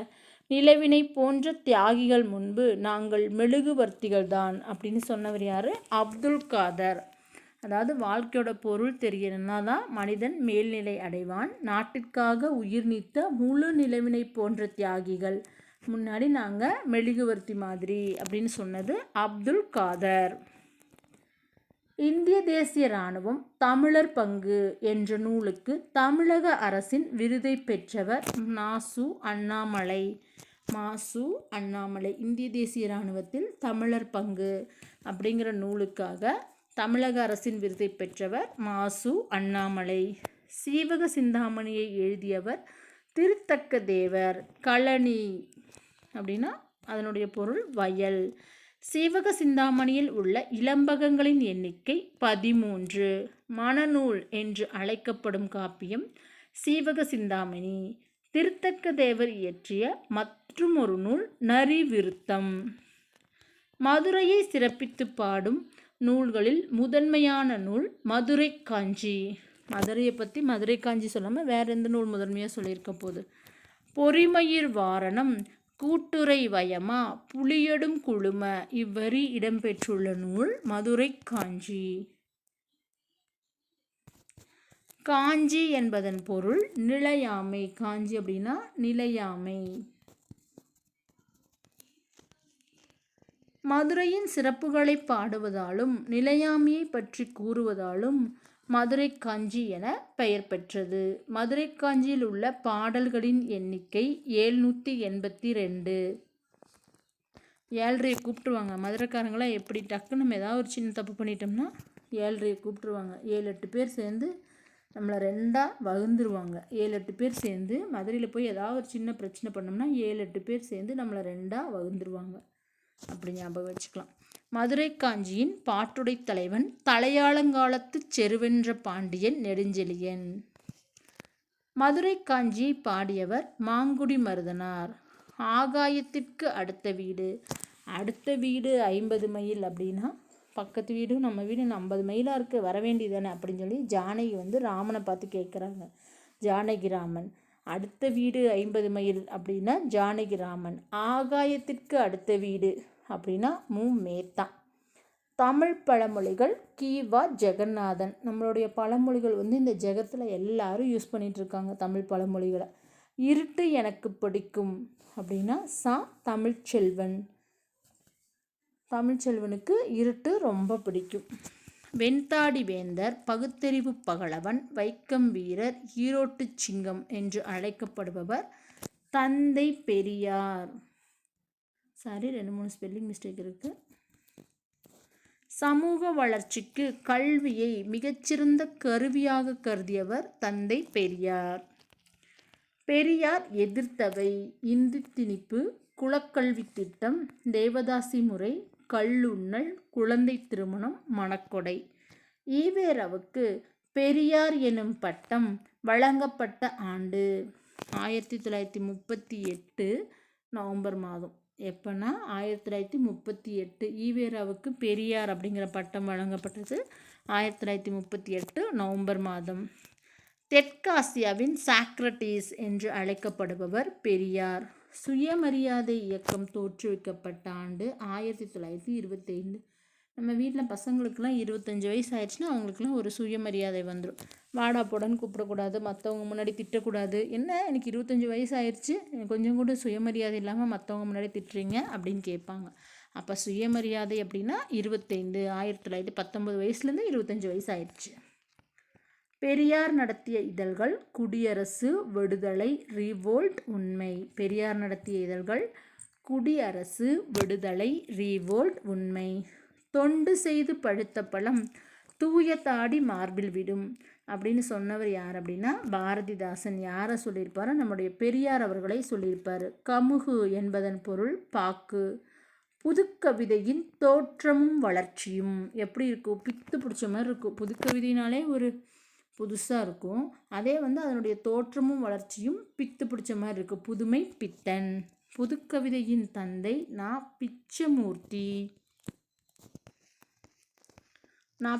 நிலவினை போன்ற தியாகிகள் முன்பு நாங்கள் மெழுகுவர்த்திகள்தான் அப்படின்னு சொன்னவர் யார்? அப்துல் காதர். அதாவது வாழ்க்கையோட பொருள் தெரியணுன்னா தான் மனிதன் மேல்நிலை அடைவான். நாட்டிற்காக உயிர் நீத்த முழு நிலவினை போன்ற தியாகிகள் முன்னாடி நாங்கள் மெழுகுவர்த்தி மாதிரி அப்படின்னு சொன்னது அப்துல் காதர். இந்திய தேசிய இராணுவம் தமிழர் பங்கு என்ற நூலுக்கு தமிழக அரசின் விருதை பெற்றவர் மாசு அண்ணாமலை. மாசு அண்ணாமலை இந்திய தேசிய இராணுவத்தில் தமிழர் பங்கு அப்படிங்கிற நூலுக்காக தமிழக அரசின் விருதை பெற்றவர் மாசு அண்ணாமலை. சீவக சிந்தாமணியை எழுதியவர் திருத்தக்க தேவர். கழனி அப்படின்னா அதனுடைய பொருள் வயல். சீவக சிந்தாமணியில் உள்ள இலம்பகங்களின் எண்ணிக்கை 13. மணநூல் என்று அழைக்கப்படும் காப்பியம் சீவக சிந்தாமணி. திருத்தக்க தேவர் இயற்றிய மற்றுமொரு நூல் நரிவிருத்தம். மதுரையை சிறப்பித்து பாடும் நூல்களில் முதன்மையான நூல் மதுரை காஞ்சி. மதுரையை பற்றி மதுரை காஞ்சி சொல்லாமல் வேற எந்த நூல் முதன்மையாக சொல்லியிருக்க போது? பொறிமயிர் வாரணம், கூட்டுரை வயமா, புலியடும் குழும இவ்வரி இடம்பெற்றுள்ள நூல் மதுரை காஞ்சி. காஞ்சி என்பதன் பொருள் நிலையாமை. காஞ்சி அப்படின்னா நிலையாமை. மதுரையின் சிறப்புகளை பாடுவதாலும் நிலையாமையை பற்றி கூறுவதாலும் மதுரை காஞ்சி என பெயர் பெற்றது. மதுரை காஞ்சியில் உள்ள பாடல்களின் எண்ணிக்கை 782. 7:30 கூப்பிட்டுருவாங்க. மதுரைக்காரங்களாம் எப்படி டக்குன்னு நம்ம ஏதாவது ஒரு சின்ன தப்பு பண்ணிட்டோம்னா 7:30 கூப்பிட்டுருவாங்க. 7-8 பேர் சேர்ந்து நம்மளை 2ஆக வகுந்துருவாங்க. 7-8 பேர் சேர்ந்து மதுரையில் போய் ஏதாவது ஒரு சின்ன பிரச்சனை பண்ணோம்னா 7-8 பேர் சேர்ந்து நம்மளை 2ஆக வகுந்துருவாங்க. அப்படி ஞாபகம் வச்சுக்கலாம். மதுரை காஞ்சியின் பாட்டுடை தலைவன் தலையாளங்காலத்து செருவென்ற பாண்டியன் நெடுஞ்செழியன். மதுரை காஞ்சியை பாடியவர் மாங்குடி மருதனார். ஆகாயத்திற்கு அடுத்த வீடு. அடுத்த வீடு 50 மைல் அப்படின்னா பக்கத்து வீடும் நம்ம வீடு 50 மைலாக இருக்குது, வர வேண்டியதானே அப்படின்னு சொல்லி ஜானகி ராமனை பார்த்து கேட்குறாங்க. ஜானகி ராமன். அடுத்த வீடு 50 மைல் அப்படின்னா ஜானகி ராமன். ஆகாயத்திற்கு அடுத்த வீடு அப்படின்னா மேத்தா. தமிழ் பழமொழிகள் கீவா ஜெகநாதன். நம்மளுடைய பழமொழிகள் இந்த ஜெகத்தில் எல்லாரும் யூஸ் பண்ணிகிட்ருக்காங்க தமிழ் பழமொழிகளை. இருட்டு எனக்கு பிடிக்கும் அப்படின்னா தமிழ்ச்செல்வன். தமிழ்ச்செல்வனுக்கு இருட்டு ரொம்ப பிடிக்கும். வெண்தாடி வேந்தர், பகுத்தறிவு பகலவன், வைக்கம் வீரர், ஈரோட்டு சிங்கம் என்று அழைக்கப்படுபவர் தந்தை பெரியார். சாரி, 2-3 ஸ்பெல்லிங் மிஸ்டேக் இருக்குது. சமூக வளர்ச்சிக்கு கல்வியை மிகச்சிறந்த கருவியாக கருதியவர் தந்தை பெரியார். பெரியார் எதிர்த்தவை இந்தி திணிப்பு, குலக்கல்வி திட்டம், தேவதாசி முறை, கல்லுண்ணல், குழந்தை திருமணம், மணக்கொடை. ஈவேராவுக்கு பெரியார் எனும் பட்டம் வழங்கப்பட்ட ஆண்டு 1938 நவம்பர் மாதம். எப்போனா 1938 ஈவேராவுக்கு பெரியார் அப்படிங்கிற பட்டம் வழங்கப்பட்டது 1938 நவம்பர் மாதம். தெற்காசியாவின் சாக்ரட்டிஸ் என்று அழைக்கப்படுபவர் பெரியார். சுயமரியாதை இயக்கம் தோற்றுவிக்கப்பட்ட ஆண்டு 1925. நம்ம வீட்டில் பசங்களுக்கெல்லாம் 25 வயசு ஆயிடுச்சுன்னா அவங்களுக்குலாம் ஒரு சுயமரியாதை வந்துடும். வாடா போடன்னு கூப்பிடக்கூடாது, மற்றவங்க முன்னாடி திட்டக்கூடாது. என்ன எனக்கு 25 வயசு ஆயிடுச்சு, கொஞ்சம் கூட சுயமரியாதை இல்லாமல் மற்றவங்க முன்னாடி திட்டுறீங்க அப்படின்னு கேட்பாங்க. அப்போ சுயமரியாதை அப்படின்னா 25. 1919 வயசுலேருந்து 25 வயசு ஆயிடுச்சு. பெரியார் நடத்திய இதழ்கள் குடியரசு, விடுதலை, ரீவோல்ட், உண்மை. பெரியார் நடத்திய இதழ்கள் குடியரசு, விடுதலை, ரீவோல்ட், உண்மை. தொண்டு செய்து பழுத்த பழம் தூய தாடி மார்பில் விடும் அப்படின்னு சொன்னவர் யார் அப்படின்னா பாரதிதாசன். யாரை சொல்லியிருப்பாரோ? நம்முடைய பெரியார் அவர்களை சொல்லியிருப்பார். கமுகு என்பதன் பொருள் பாக்கு. புதுக்கவிதையின் தோற்றமும் வளர்ச்சியும் எப்படி இருக்கும்? பித்து பிடிச்ச மாதிரி இருக்கும். புதுக்கவிதைனாலே ஒரு புதுசாக இருக்கும். அதே அதனுடைய தோற்றமும் வளர்ச்சியும் பித்து பிடிச்ச மாதிரி இருக்கும். புதுமை பித்தன். புதுக்கவிதையின் தந்தை பிச்சமூர்த்தி.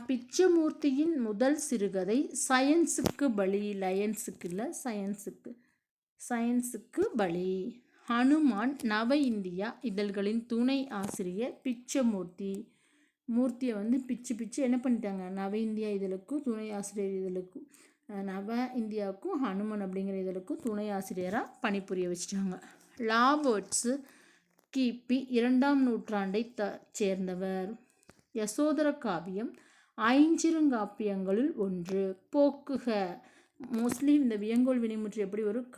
பிச்சமூர்த்தியின் முதல் சிறுகதை சயின்ஸுக்கு பலி. லயன்ஸுக்கு இல்லை, சயின்ஸுக்கு பலி. ஹனுமான் நவ இந்தியா இதழ்களின் துணை ஆசிரியர் பிச்சமூர்த்தி. மூர்த்தியை பிச்சு என்ன பண்ணிட்டாங்க? நவ இந்தியா இதழுக்கும் துணை ஆசிரியர் இதழுக்கும், நவ இந்தியாவுக்கும் ஹனுமான் அப்படிங்கிற இதழுக்கும் துணை ஆசிரியராக பணிபுரிய வச்சிட்டாங்க. லாவர்ட்ஸு கிபி 2ஆம் நூற்றாண்டை சேர்ந்தவர். யசோதர காவியம் ஐஞ்சிறுகாப்பியங்களுள் ஒன்று. போக்குக. மோஸ்ட்லி இந்த வியங்கோல் வினைமுற்று எப்படி வரும்?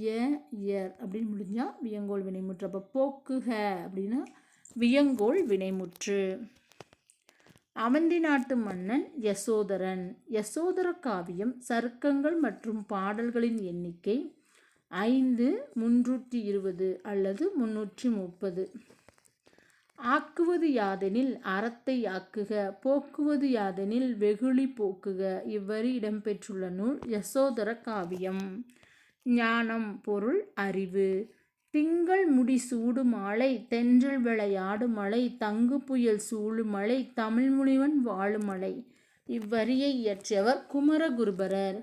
யர் அப்படின்னு முடிஞ்சால் வியங்கோல் வினைமுற்று. அப்போ போக்குக அப்படின்னா வியங்கோல் வினைமுற்று. அவந்தி நாட்டு மன்னன் யசோதரன். யசோதர காவியம் சருக்கங்கள் மற்றும் பாடல்களின் எண்ணிக்கை 5, 320 அல்லது 330. ஆக்குவது யாதெனில் அறத்தை ஆக்குக, போக்குவது யாதெனில் வெகுளி போக்குக. இவ்வரி இடம்பெற்றுள்ள நூல் யசோதர காவியம். ஞானம் பொருள் அறிவு. திங்கள் முடி சூடு மாலை, தென்றல் விளையாடு மலை, தங்கு புயல் சூழு மலை, தமிழ் முனிவன் வாழு மலை. இவ்வரியை இயற்றியவர் குமரகுருபரர்.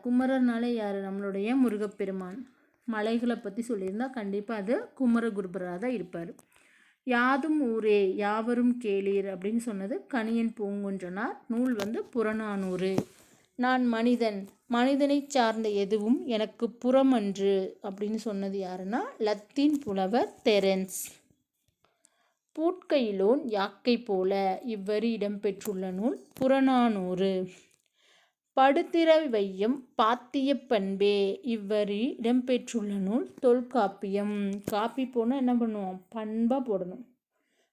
குமரர்னாலே யார்? நம்மளுடைய முருகப்பெருமான். மலைகளை பற்றி சொல்லியிருந்தால் கண்டிப்பாக அது குமரகுருபராக தான் இருப்பார். யாதும் ஊரே யாவரும் கேளீர் அப்படின்னு சொன்னது கணியன் பூங்குன்றனார். நூல் புறநானூறு. நான் மனிதனை சார்ந்த எதுவும் எனக்கு புறமன்று அப்படின்னு சொன்னது யாருன்னா லத்தீன் புலவர் தெரன்ஸ். பூட்கையிலோன் யாக்கை போல. இவ்வரி இடம்பெற்றுள்ள நூல் புறநானூறு. படுத்திரை வையம் பாத்திய பண்பே. இவ்வரி இடம்பெற்றுள்ள நூல் தொல்காப்பியம். காப்பி போனால் என்ன பண்ணுவோம்? பண்பாக போடணும்.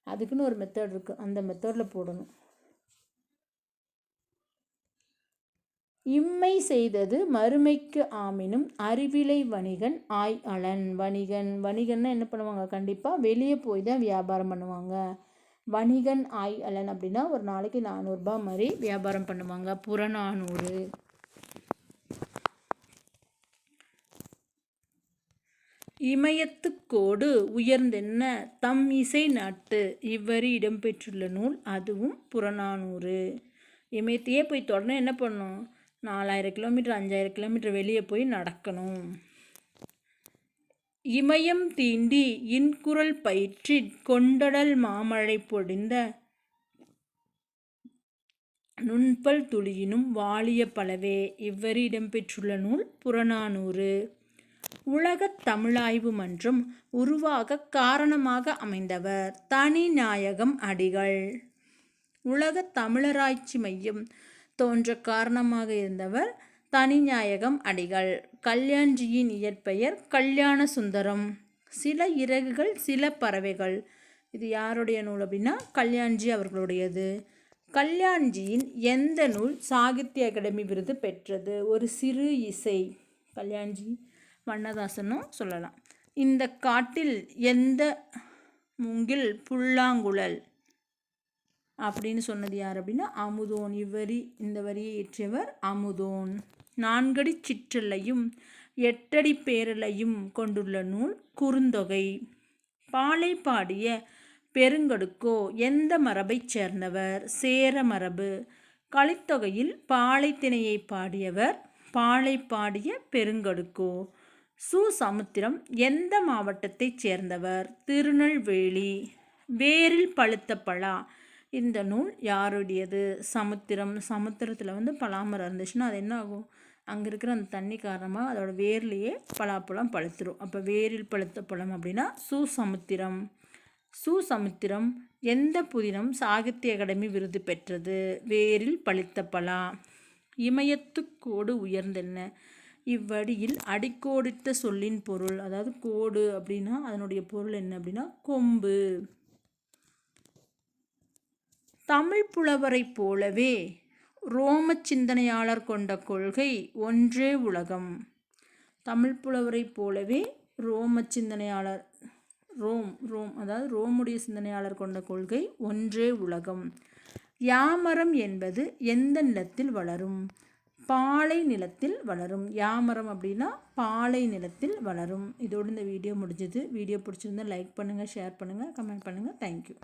அதுக்குன்னு ஒரு மெத்தட் இருக்குது, அந்த மெத்தடில் போடணும். இம்மை செய்தது மறுமைக்கு ஆமினும் அறிவிலை வணிகன் ஆய் அலன். வணிகன்னா என்ன பண்ணுவாங்க? கண்டிப்பாக வெளியே போய் தான் வியாபாரம் பண்ணுவாங்க. வணிகன் ஆய் அலன் அப்படின்னா ஒரு நாளைக்கு 400 ரூபாய் மாதிரி வியாபாரம் பண்ணுவாங்க. புறநானூறு. இமயத்துக்கோடு உயர்ந்தென்ன தம் இசை நாட்டு. இவ்வரி இடம்பெற்றுள்ள நூல் அதுவும் புறநானூறு. இமயத்தையே போய் தொடர்ந்து என்ன பண்ணணும்? 4000 கிலோமீட்டர் 5000 கிலோமீட்டர் வெளியே போய் நடக்கணும். இமயம் தீண்டி இன்குரல் பயிற்றி கொண்டடல் மாமழை பொழிந்த நுண்பல் துளியினும் வாழிய பலவே. இவ்வரி இடம்பெற்றுள்ள நூல் புறநானூறு. உலகத் தமிழாய்வு மன்றம் உருவாக காரணமாக அமைந்தவர் தனிநாயகம் அடிகள். உலகத் தமிழராய்ச்சி மையம் தோன்ற காரணமாக இருந்தவர் தனிநாயகம் அடிகள். கல்யாண்ஜியின் இயற்பெயர் கல்யாண சுந்தரம். சில இறகுகள் சில பறவைகள். இது யாருடைய நூல் அப்படின்னா கல்யாண்ஜி அவர்களுடையது. கல்யாண்ஜியின் எந்த நூல் சாகித்ய அகாடமி விருது பெற்றது? ஒரு சிறு இசை. கல்யாண்ஜி வண்ணதாசனும் சொல்லலாம். இந்த காட்டில் எந்த மூங்கில் புல்லாங்குழல் அப்படின்னு சொன்னது யார் அப்படின்னா அமுதோன். இந்த வரியை இயற்றியவர் அமுதோன். 4 அடி சிற்றலையும் 8 அடி பேரலையும் கொண்டுள்ள நூல் குறுந்தொகை. பாலை பாடிய பெருங்கடுக்கோ எந்த மரபைச் சேர்ந்தவர்? சேர மரபு. கலித்தொகையில் பாலை திணையை பாடியவர் பாலை பாடிய பெருங்கடுக்கோ. சமுத்திரம் எந்த மாவட்டத்தைச் சேர்ந்தவர்? திருநெல்வேலி. வேரில் பழுத்த பலா. இந்த நூல் யாருடையது? சமுத்திரத்தில் பலாமரம் இருந்துச்சுன்னா அது என்ன ஆகும்? அங்கே இருக்கிற அந்த தண்ணி காரணமாக அதோட வேர்லேயே பலாப்பழம் பழுத்துரும். அப்போ வேரில் பழுத்த பழம் அப்படின்னா சமுத்திரம். சமுத்திரம் எந்த புதினம் சாகித்ய அகாடமி விருது பெற்றது? வேரில் பழுத்த பலா. இமயத்துக்கோடு உயர்ந்தென்ன. இவ்வடியில் அடிக்கோடிட்ட சொல்லின் பொருள். அதாவது கோடு அப்படின்னா அதனுடைய பொருள் என்ன அப்படின்னா கொம்பு. தமிழ் புலவரைப் போலவே ரோம சிந்தனையாளர் கொண்ட கொள்கை ஒன்றே உலகம். தமிழ் புலவரைப் போலவே ரோம சிந்தனையாளர் ரோம் அதாவது ரோமுடைய சிந்தனையாளர் கொண்ட கொள்கை ஒன்றே உலகம். யாமரம் என்பது எந்த நிலத்தில் வளரும்? பாலை நிலத்தில் வளரும். யாமரம் அப்படின்னா பாலை நிலத்தில் வளரும். இதோடு இந்த வீடியோ முடிஞ்சது. வீடியோ பிடிச்சிருந்தா லைக் பண்ணுங்கள், ஷேர் பண்ணுங்கள், கமெண்ட் பண்ணுங்கள். தேங்க்யூ.